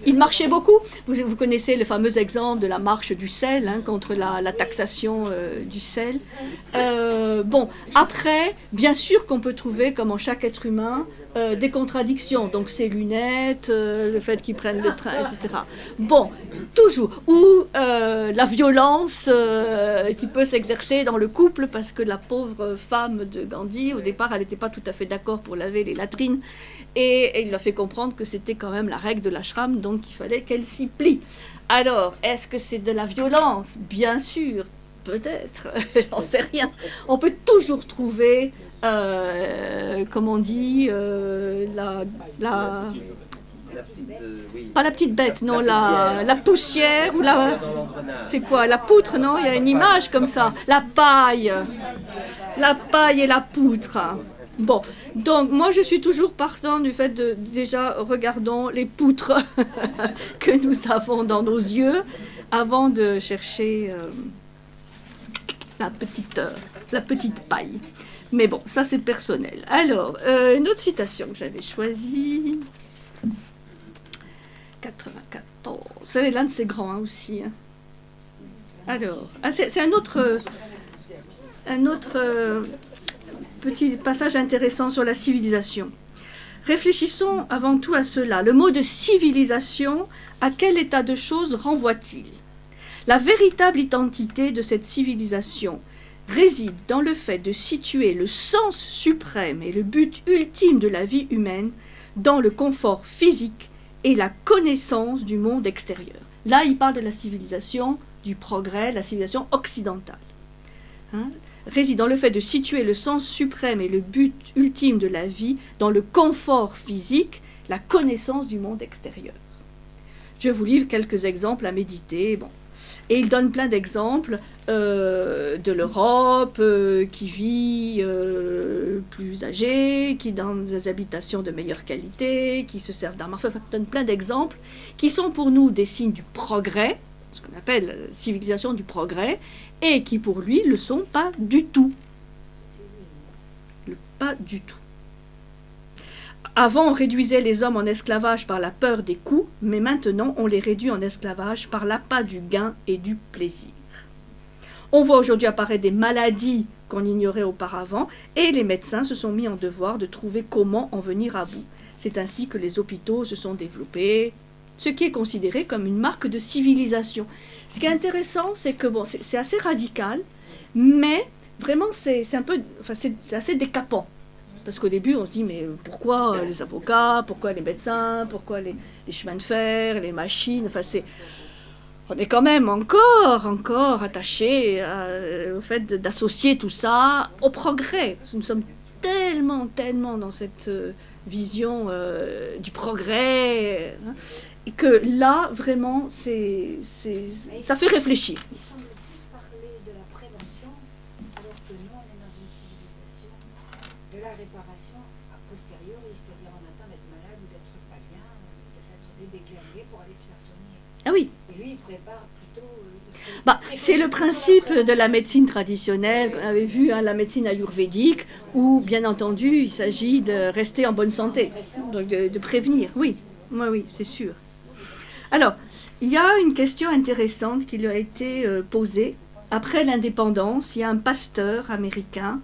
il marchait beaucoup. Vous connaissez le fameux exemple de la marche du sel, hein, contre la taxation du sel. Après, bien sûr qu'on peut trouver, comme en chaque être humain, des contradictions. Donc ses lunettes, le fait qu'ils prennent le train, etc. Bon, toujours. Ou la violence qui peut s'exercer dans le couple, parce que la pauvre femme de Gandhi, au départ, elle n'était pas tout à fait d'accord pour laver les latrines. Et il lui a fait comprendre que c'était quand même la règle de l'ashram, donc il fallait qu'elle s'y plie. Alors, est-ce que c'est de la violence? Bien sûr, peut-être, j'en sais rien. On peut toujours trouver, comme on dit, pas la petite bête, non, la poussière, ou c'est quoi, la poutre, non? Il y a une image comme ça, la paille et la poutre. Bon, donc moi je suis toujours partant du fait de, déjà, regardons les poutres que nous avons dans nos yeux avant de chercher la petite paille. Mais bon, ça c'est personnel. Alors, une autre citation que j'avais choisie, 94. Vous savez, l'Inde c'est grand, hein, aussi. Hein. Alors, c'est un autre petit passage intéressant sur la civilisation. Réfléchissons avant tout à cela. Le mot de civilisation, à quel état de choses renvoie-t-il? La véritable identité de cette civilisation réside dans le fait de situer le sens suprême et le but ultime de la vie humaine dans le confort physique et la connaissance du monde extérieur. Là, il parle de la civilisation, du progrès, la civilisation occidentale. Réside dans le fait de situer le sens suprême et le but ultime de la vie dans le confort physique, la connaissance du monde extérieur. Je vous livre quelques exemples à méditer. Bon. Et il donne plein d'exemples de l'Europe qui vit plus âgée, qui dans des habitations de meilleure qualité, qui se servent d'armes à feu. Enfin, il donne plein d'exemples qui sont pour nous des signes du progrès, ce qu'on appelle civilisation du progrès, et qui pour lui ne le sont pas du tout. Pas du tout. Avant, on réduisait les hommes en esclavage par la peur des coups, mais maintenant, on les réduit en esclavage par l'appât du gain et du plaisir. On voit aujourd'hui apparaître des maladies qu'on ignorait auparavant, et les médecins se sont mis en devoir de trouver comment en venir à bout. C'est ainsi que les hôpitaux se sont développés, ce qui est considéré comme une marque de civilisation. Ce qui est intéressant, c'est que bon, c'est assez radical, mais vraiment, c'est assez décapant. Parce qu'au début, on se dit, mais pourquoi les avocats, pourquoi les médecins, pourquoi les chemins de fer, les machines, enfin on est quand même encore attaché au fait d'associer tout ça au progrès. Parce que nous sommes tellement dans cette vision du progrès, et que là, vraiment, ça fait réfléchir. Il semble plus parler de la prévention, alors que nous, on est dans une civilisation de la réparation a posteriori, c'est-à-dire on attend d'être malade ou d'être pas bien, de s'être dédéclairé pour aller se faire soigner. Ah oui. Et lui, il prépare plutôt... C'est le principe de la médecine traditionnelle, on avait vu la médecine ayurvédique, où bien entendu il s'agit de rester en bonne santé, donc de prévenir, oui, c'est sûr. Alors, il y a une question intéressante qui lui a été posée. Après l'indépendance, il y a un pasteur américain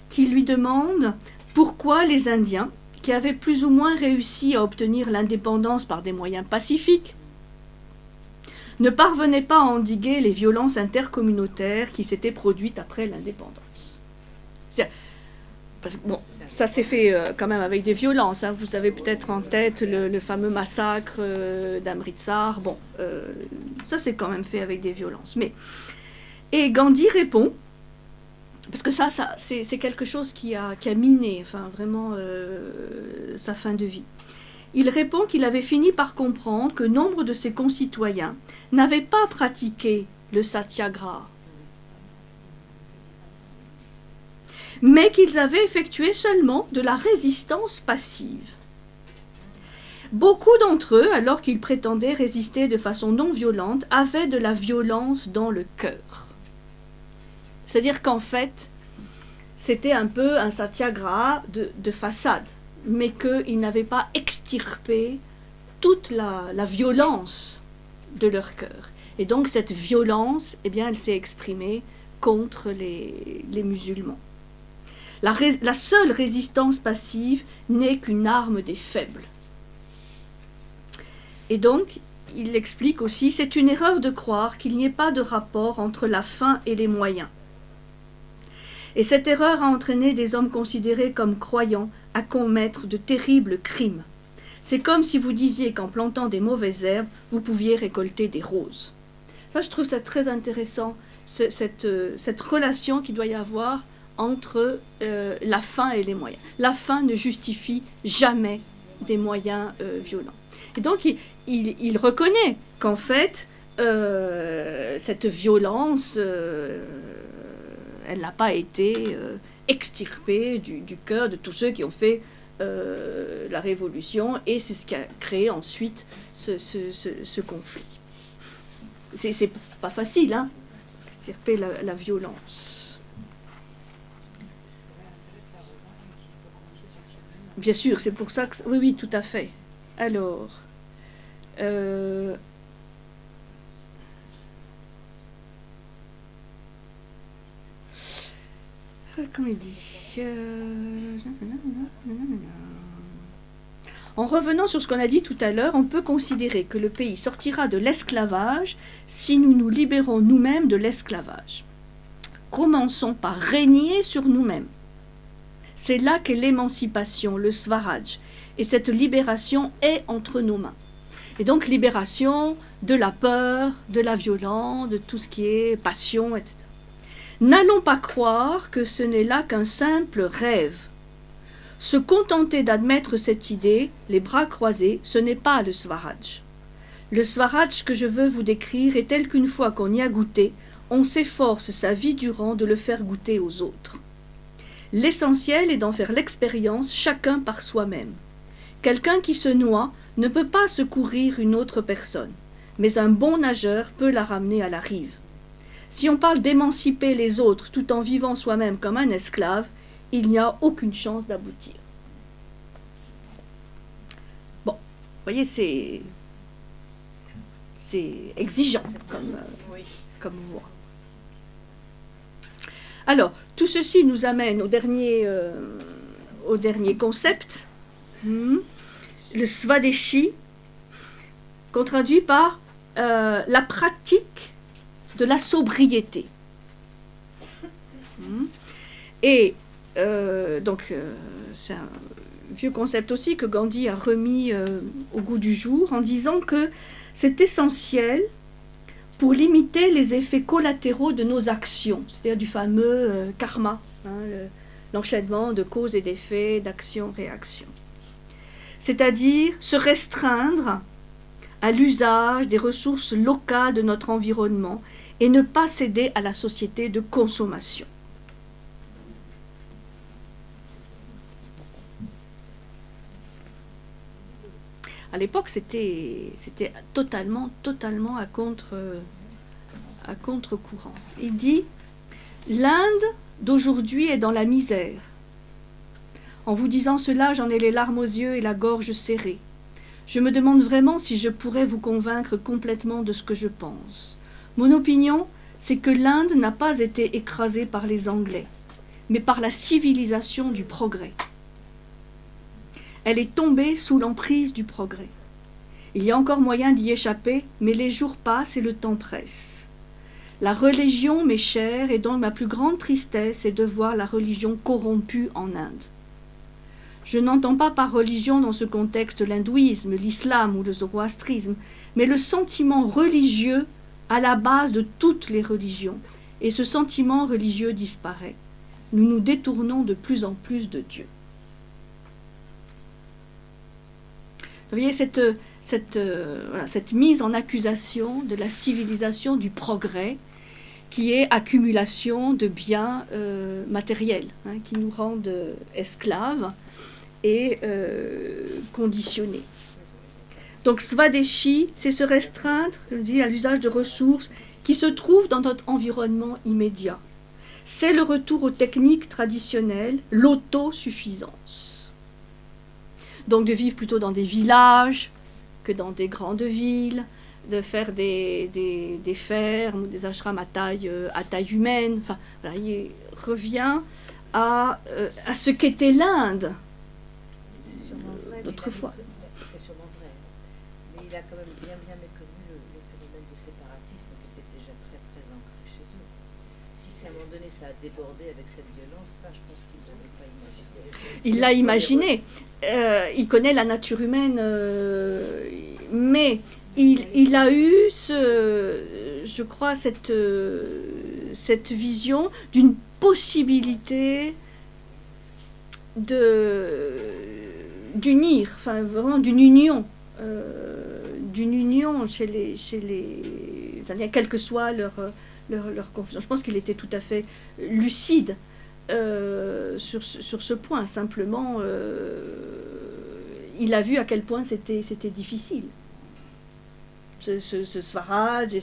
qui lui demande pourquoi les Indiens, qui avaient plus ou moins réussi à obtenir l'indépendance par des moyens pacifiques, ne parvenaient pas à endiguer les violences intercommunautaires qui s'étaient produites après l'indépendance. Parce que, bon, ça s'est fait quand même avec des violences. Vous avez peut-être en tête le fameux massacre d'Amritsar. Bon, ça s'est quand même fait avec des violences. Et Gandhi répond, parce que ça c'est quelque chose qui a miné, enfin vraiment sa fin de vie. Il répond qu'il avait fini par comprendre que nombre de ses concitoyens n'avaient pas pratiqué le satyagraha, mais qu'ils avaient effectué seulement de la résistance passive. Beaucoup d'entre eux, alors qu'ils prétendaient résister de façon non violente, avaient de la violence dans le cœur. C'est-à-dire qu'en fait, c'était un peu un satyagraha de façade, mais qu'ils n'avaient pas extirpé toute la violence de leur cœur. Et donc cette violence, eh bien, elle s'est exprimée contre les musulmans. La seule résistance passive n'est qu'une arme des faibles. Et donc, il explique aussi, c'est une erreur de croire qu'il n'y ait pas de rapport entre la fin et les moyens. Et cette erreur a entraîné des hommes considérés comme croyants à commettre de terribles crimes. C'est comme si vous disiez qu'en plantant des mauvaises herbes, vous pouviez récolter des roses. Ça, je trouve ça très intéressant, cette relation qu'il doit y avoir entre la fin et les moyens. La fin ne justifie jamais des moyens violents. Et donc, il reconnaît qu'en fait, cette violence, elle n'a pas été extirpée du cœur de tous ceux qui ont fait la révolution, et c'est ce qui a créé ensuite ce conflit. C'est pas facile, hein, extirper la violence. Bien sûr, c'est pour ça que... Oui, tout à fait. Alors... comment il dit En revenant sur ce qu'on a dit tout à l'heure, on peut considérer que le pays sortira de l'esclavage si nous nous libérons nous-mêmes de l'esclavage. Commençons par régner sur nous-mêmes. C'est là qu'est l'émancipation, le Swaraj. Et cette libération est entre nos mains. Et donc libération de la peur, de la violence, de tout ce qui est passion, etc. N'allons pas croire que ce n'est là qu'un simple rêve. Se contenter d'admettre cette idée, les bras croisés, ce n'est pas le Swaraj. Le Swaraj que je veux vous décrire est tel qu'une fois qu'on y a goûté, on s'efforce sa vie durant de le faire goûter aux autres. L'essentiel est d'en faire l'expérience chacun par soi-même. Quelqu'un qui se noie ne peut pas secourir une autre personne, mais un bon nageur peut la ramener à la rive. Si on parle d'émanciper les autres tout en vivant soi-même comme un esclave, il n'y a aucune chance d'aboutir. Bon, vous voyez, c'est exigeant comme voie. Alors, tout ceci nous amène au dernier concept, le Swadeshi, qu'on traduit par la pratique de la sobriété. Et donc, c'est un vieux concept aussi que Gandhi a remis au goût du jour en disant que c'est essentiel pour limiter les effets collatéraux de nos actions, c'est-à-dire du fameux karma, l'enchaînement de causes et d'effets, d'action-réaction. C'est-à-dire se restreindre à l'usage des ressources locales de notre environnement et ne pas céder à la société de consommation. À l'époque, c'était totalement à contre-courant. Il dit « L'Inde d'aujourd'hui est dans la misère. En vous disant cela, j'en ai les larmes aux yeux et la gorge serrée. Je me demande vraiment si je pourrais vous convaincre complètement de ce que je pense. Mon opinion, c'est que l'Inde n'a pas été écrasée par les Anglais, mais par la civilisation du progrès. Elle est tombée sous l'emprise du progrès. Il y a encore moyen d'y échapper, mais les jours passent et le temps presse. La religion m'est chère et donc ma plus grande tristesse est de voir la religion corrompue en Inde. Je n'entends pas par religion dans ce contexte l'hindouisme, l'islam ou le zoroastrisme, mais le sentiment religieux à la base de toutes les religions. Et ce sentiment religieux disparaît. Nous nous détournons de plus en plus de Dieu. Vous voyez cette mise en accusation de la civilisation du progrès qui est accumulation de biens matériels qui nous rendent esclaves et conditionnés. Donc Swadeshi, c'est se restreindre, je dis, à l'usage de ressources qui se trouvent dans notre environnement immédiat. C'est le retour aux techniques traditionnelles, l'autosuffisance. Donc de vivre plutôt dans des villages que dans des grandes villes, de faire des fermes ou des ashrams à taille humaine. Enfin, voilà, il revient à ce qu'était l'Inde d'autrefois. C'est sûrement vrai. Mais il a quand même bien méconnu le phénomène de séparatisme qui était déjà très ancré chez eux. Si à un moment donné ça a débordé avec cette violence, ça je pense qu'il ne l'avait pas imaginé. Il l'a imaginé. Il connaît la nature humaine, mais il a eu, je crois, cette vision d'une possibilité d'unir, enfin vraiment d'une union chez les Indiens, quelle que soit leur confusion. Je pense qu'il était tout à fait lucide sur ce point. Simplement, il a vu à quel point c'était difficile. Ce Swaraj et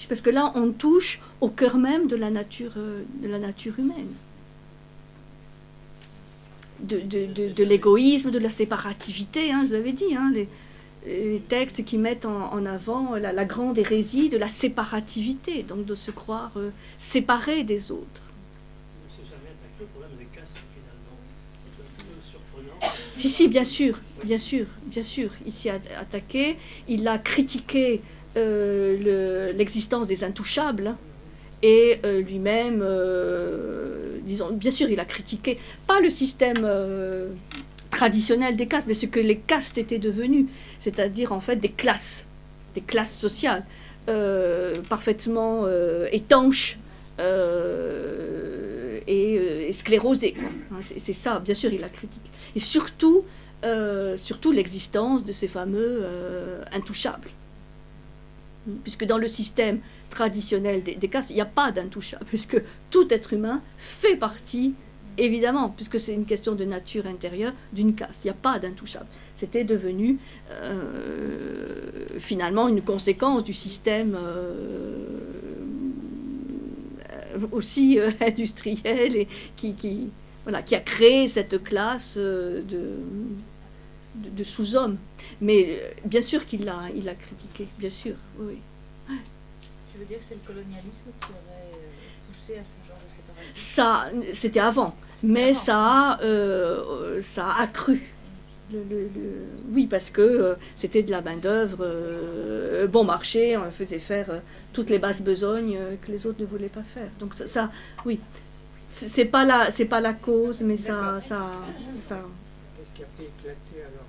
parce que là, on touche au cœur même de la nature humaine. De l'égoïsme, de la séparativité, je vous avais dit, les textes qui mettent en avant la grande hérésie de la séparativité, donc de se croire séparé des autres. Ne s'est jamais attaqué au problème des castes, finalement. C'est un peu surprenant. Si, bien sûr. Il s'y a attaqué, il a critiqué l'existence des intouchables, et lui-même, disons, bien sûr, il a critiqué, pas le système traditionnel des castes, mais ce que les castes étaient devenus, c'est-à-dire en fait des classes sociales, parfaitement étanches, et sclérosées. C'est ça, bien sûr, il a critiqué. Et surtout l'existence de ces fameux intouchables. Puisque dans le système traditionnel des castes, il n'y a pas d'intouchable, puisque tout être humain fait partie, évidemment, puisque c'est une question de nature intérieure, d'une caste. Il n'y a pas d'intouchable. C'était devenu finalement une conséquence du système aussi industriel, et qui a créé cette classe de sous-hommes. Mais bien sûr qu'il l'a critiqué, bien sûr, oui. Tu veux dire que c'est le colonialisme qui aurait poussé à ce genre de séparation? Ça, c'était avant, mais ça a accru. Oui, parce que c'était de la main-d'œuvre bon marché, on faisait faire toutes les basses besognes que les autres ne voulaient pas faire. Donc ça oui, c'est pas la cause, mais ça. Qu'est-ce qui a fait éclater alors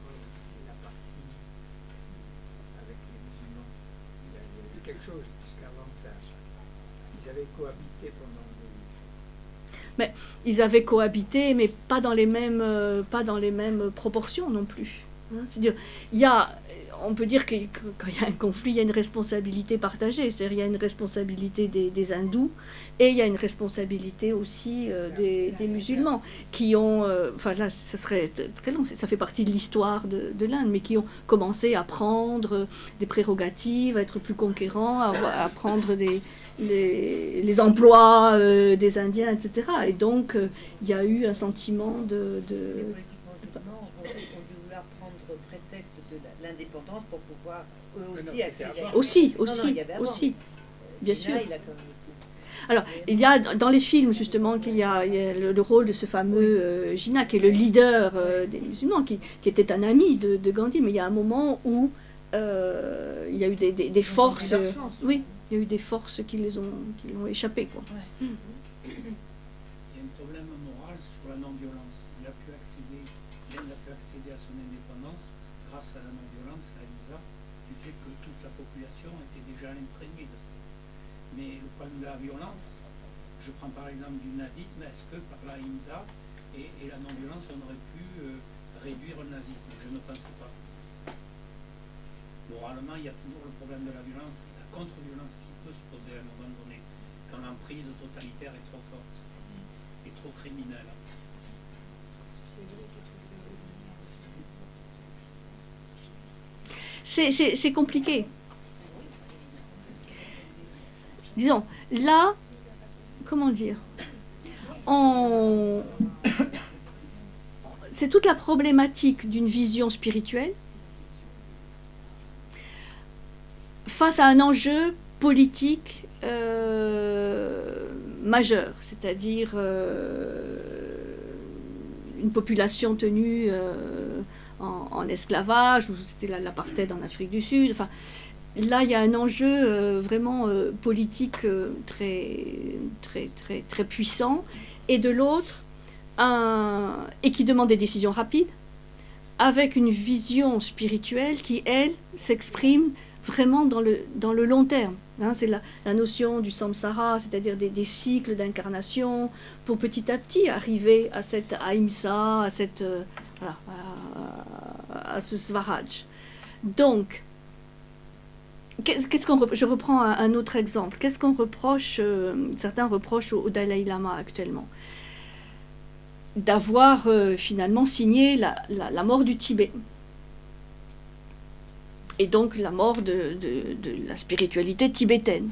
la partie avec les musulmans? Il y a eu quelque chose, puisqu'avant ils avaient cohabité pendant Mais ils avaient cohabité, mais pas dans les mêmes proportions non plus. C'est-à-dire, on peut dire que quand il y a un conflit, il y a une responsabilité partagée. C'est-à-dire, il y a une responsabilité des hindous, et il y a une responsabilité aussi des musulmans, qui ont, enfin là, ça serait très long, ça fait partie de l'histoire de l'Inde, mais qui ont commencé à prendre des prérogatives, à être plus conquérants, à prendre les emplois des Indiens, etc. Et donc, il y a eu un sentiment de prétexte de l'indépendance pour pouvoir eux aussi accéder. Aussi, bien sûr. Alors, il y a dans les films justement qu'il y a le rôle de ce fameux Jinnah, qui est le leader des musulmans, qui était un ami de Gandhi, mais il y a un moment où il y a eu des forces. Oui, il y a eu des forces qui l'ont échappé, quoi. Ouais. Il y a un problème moral sur la non-violence. L'Inde a pu accéder à son indépendance grâce à la non-violence, à l'ISA, du fait que toute la population était déjà imprégnée de ça. Mais le problème de la violence, je prends par exemple du nazisme, est-ce que par la INSA et la non-violence, on aurait pu réduire le nazisme? Je ne pense pas. Moralement, il y a toujours le problème de la violence, la contre-violence qui peut se poser à un moment donné, quand l'emprise totalitaire est trop forte, est trop criminelle. C'est compliqué. Disons, là, comment dire, c'est toute la problématique d'une vision spirituelle face à un enjeu politique majeur, c'est-à-dire une population tenue en esclavage, ou c'était l'apartheid en Afrique du Sud. Enfin, là, il y a un enjeu vraiment politique très puissant, et de l'autre, et qui demande des décisions rapides, avec une vision spirituelle qui, elle, s'exprime vraiment dans le long terme. C'est la notion du samsara, c'est-à-dire des cycles d'incarnation, pour petit à petit arriver à cette ahimsa, à ce svaraj. Donc, je reprends un autre exemple. Qu'est-ce qu'on reproche, certains reprochent au Dalai Lama actuellement? D'avoir finalement signé la mort du Tibet. Et donc la mort de la spiritualité tibétaine.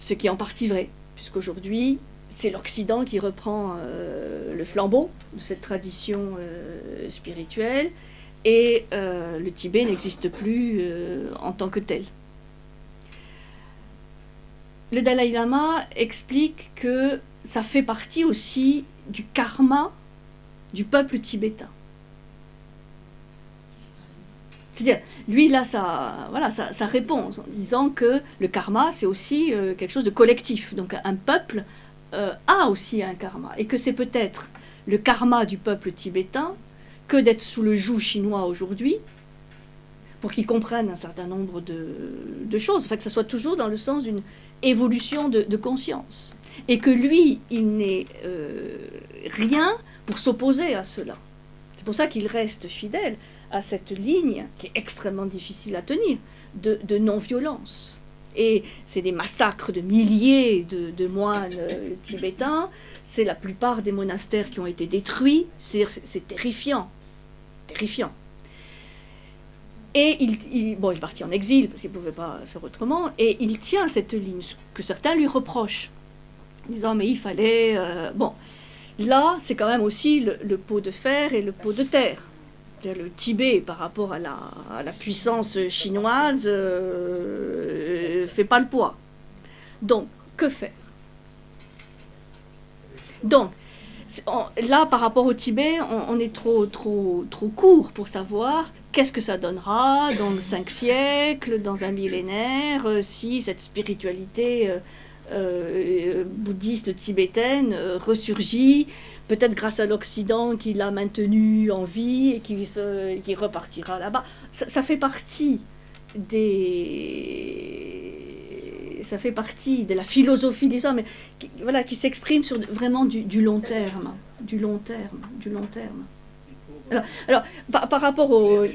Ce qui est en partie vrai, puisqu'aujourd'hui, c'est l'Occident qui reprend le flambeau de cette tradition spirituelle, et le Tibet n'existe plus en tant que tel. Le Dalai Lama explique que ça fait partie aussi du karma du peuple tibétain. C'est-à-dire, lui, là, sa réponse en disant que le karma, c'est aussi quelque chose de collectif. Donc, un peuple a aussi un karma. Et que c'est peut-être le karma du peuple tibétain que d'être sous le joug chinois aujourd'hui, pour qu'ils comprennent un certain nombre de choses. Enfin, que ce soit toujours dans le sens d'une évolution de conscience. Et que lui, il n'est rien pour s'opposer à cela. C'est pour ça qu'il reste fidèle à cette ligne qui est extrêmement difficile à tenir, de non-violence. Et c'est des massacres de milliers de moines tibétains, c'est la plupart des monastères qui ont été détruits, c'est terrifiant, terrifiant. Et il est parti en exil parce qu'il ne pouvait pas faire autrement, et il tient cette ligne, ce que certains lui reprochent, en disant mais il fallait... là c'est quand même aussi le pot de fer et le pot de terre. Le Tibet, par rapport à la puissance chinoise, fait pas le poids. Donc, que faire? Donc, là, par rapport au Tibet, on est trop court pour savoir qu'est-ce que ça donnera dans 5 siècles, dans un millénaire, si cette spiritualité bouddhiste tibétaine ressurgit, peut-être grâce à l'Occident qui l'a maintenu en vie et qui repartira là-bas. Ça fait partie de la philosophie des hommes, qui s'exprime sur vraiment du long terme, du long terme. Alors par rapport au...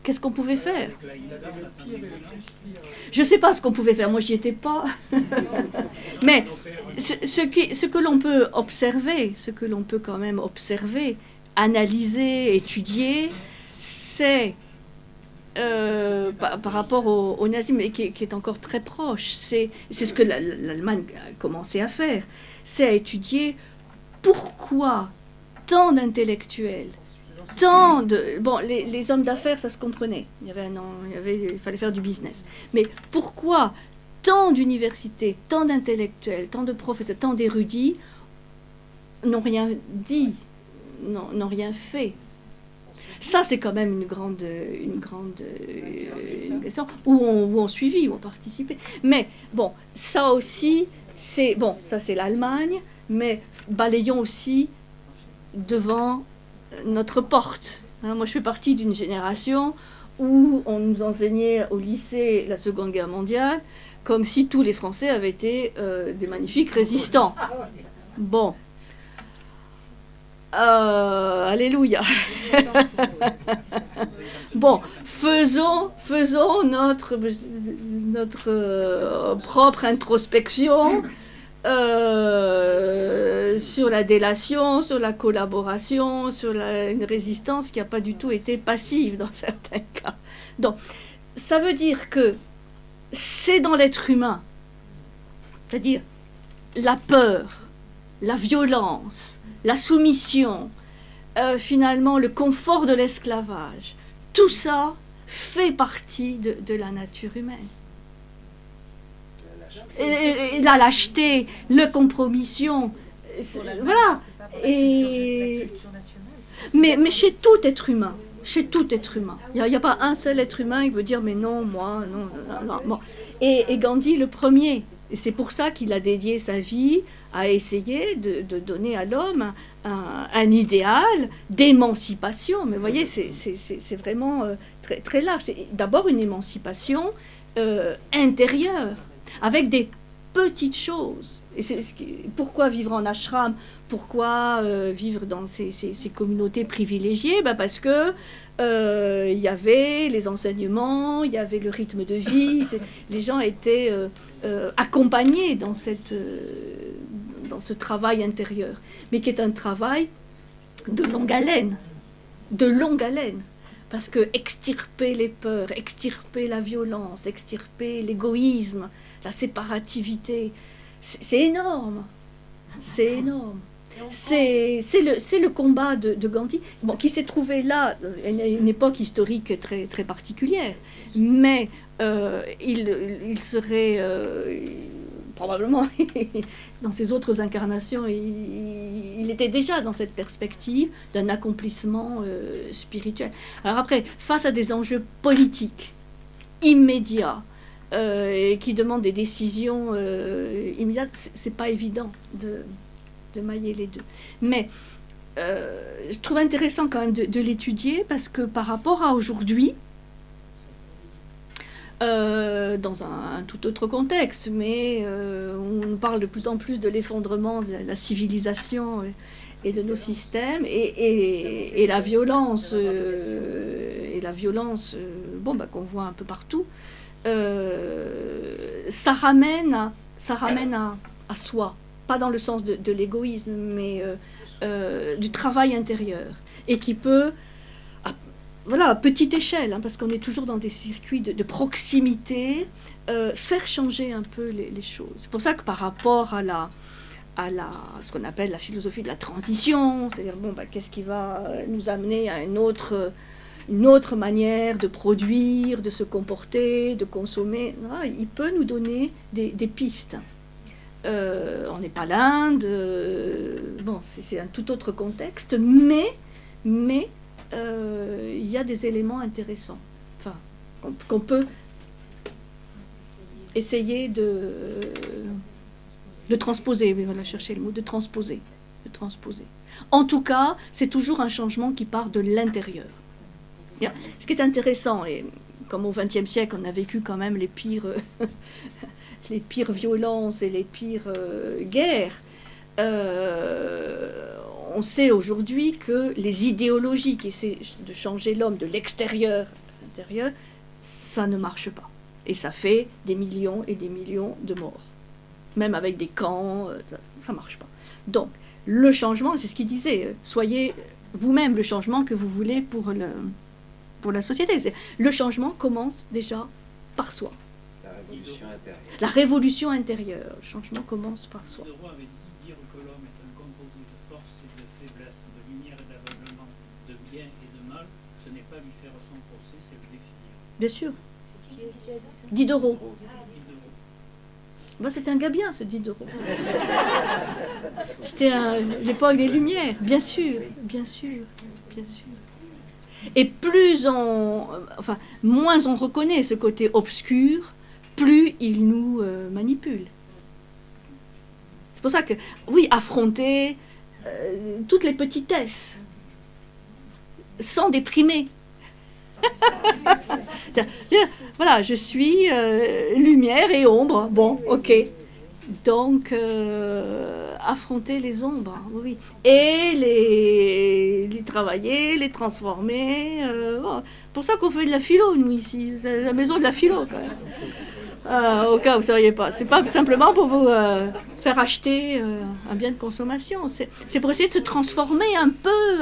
Qu'est-ce qu'on pouvait faire? Je ne sais pas ce qu'on pouvait faire, moi j'y étais pas. Mais ce que l'on peut observer, quand même observer, analyser, étudier, c'est par rapport au nazisme, mais qui est encore très proche, c'est ce que l'Allemagne a commencé à faire, c'est à étudier pourquoi tant d'intellectuels, les hommes d'affaires, ça se comprenait. Il fallait faire du business. Mais pourquoi tant d'universités, tant d'intellectuels, tant de professeurs, tant d'érudits n'ont rien dit, n'ont rien fait? Ça, c'est quand même une grande question où on suivit, où on participait. Mais bon, ça aussi, c'est l'Allemagne, mais balayons aussi devant notre porte. Moi, je fais partie d'une génération où on nous enseignait au lycée la Seconde Guerre mondiale comme si tous les Français avaient été des magnifiques résistants. Bon. Alléluia. Bon, faisons notre propre introspection sur la délation, sur la collaboration, sur une résistance qui n'a pas du tout été passive dans certains cas. Donc, ça veut dire que c'est dans l'être humain, c'est-à-dire la peur, la violence, la soumission, finalement le confort de l'esclavage, tout ça fait partie de la nature humaine. Et la lâcheté, la compromission, voilà. Mais chez tout être humain, il n'y a pas un seul être humain qui veut dire mais non, moi, non. Bon. Et Gandhi le premier. Et c'est pour ça qu'il a dédié sa vie à essayer de donner à l'homme un idéal d'émancipation. Mais vous voyez, c'est vraiment très, très large. C'est d'abord une émancipation intérieure, avec des petites choses. Et pourquoi vivre en ashram? Pourquoi vivre dans ces communautés privilégiées? Parce que il y avait les enseignements, il y avait le rythme de vie, les gens étaient accompagnés dans ce travail intérieur, mais qui est un travail de longue haleine, parce que extirper les peurs, extirper la violence, extirper l'égoïsme, la séparativité, c'est énorme, c'est le combat de Gandhi, qui s'est trouvé là, à une époque historique très, très particulière, mais il serait probablement, dans ses autres incarnations, il était déjà dans cette perspective d'un accomplissement spirituel. Alors après, face à des enjeux politiques immédiats, et qui demandent des décisions immédiates, c'est pas évident de mailler les deux. Mais je trouve intéressant quand même de l'étudier, parce que par rapport à aujourd'hui, dans un tout autre contexte, mais on parle de plus en plus de l'effondrement de la civilisation et de nos systèmes, et la violence, qu'on voit un peu partout, ça ramène à soi, pas dans le sens de l'égoïsme, mais du travail intérieur, et qui peut, à petite échelle, parce qu'on est toujours dans des circuits de proximité, faire changer un peu les choses. C'est pour ça que par rapport à ce qu'on appelle la philosophie de la transition, c'est-à-dire qu'est-ce qui va nous amener à une autre manière de produire, de se comporter, de consommer, il peut nous donner des pistes. On n'est pas l'Inde, c'est un tout autre contexte, mais il y a des éléments intéressants, qu'on peut essayer de transposer, chercher le mot, de transposer. En tout cas, c'est toujours un changement qui part de l'intérieur. Ce qui est intéressant, et comme au XXe siècle, on a vécu quand même les pires violences et les pires guerres, on sait aujourd'hui que les idéologies qui essaient de changer l'homme de l'extérieur à l'intérieur, ça ne marche pas. Et ça fait des millions et des millions de morts. Même avec des camps, ça ne marche pas. Donc, le changement, c'est ce qu'il disait, soyez vous-même le changement que vous voulez pour la société. Le changement commence déjà par soi. La révolution intérieure. Le changement commence par soi. Diderot avait dit dire que l'homme est un composé de force et de faiblesse, de lumière et d'aveuglement, de bien et de mal. Ce n'est pas lui faire son procès, c'est le définir. Bien sûr. Diderot. C'était un gars bien, ce Diderot. C'était l'époque des Lumières, bien sûr. Et moins on reconnaît ce côté obscur, plus il nous manipule. C'est pour ça que, affronter toutes les petitesses, sans déprimer. Voilà, je suis lumière et ombre. Bon, ok. Donc, affronter les ombres, oui. Et les travailler, les transformer. Pour ça qu'on fait de la philo, nous, ici. C'est la maison de la philo, quand même. Au cas où vous ne sauriez pas. C'est pas simplement pour vous faire acheter un bien de consommation. C'est pour essayer de se transformer un peu.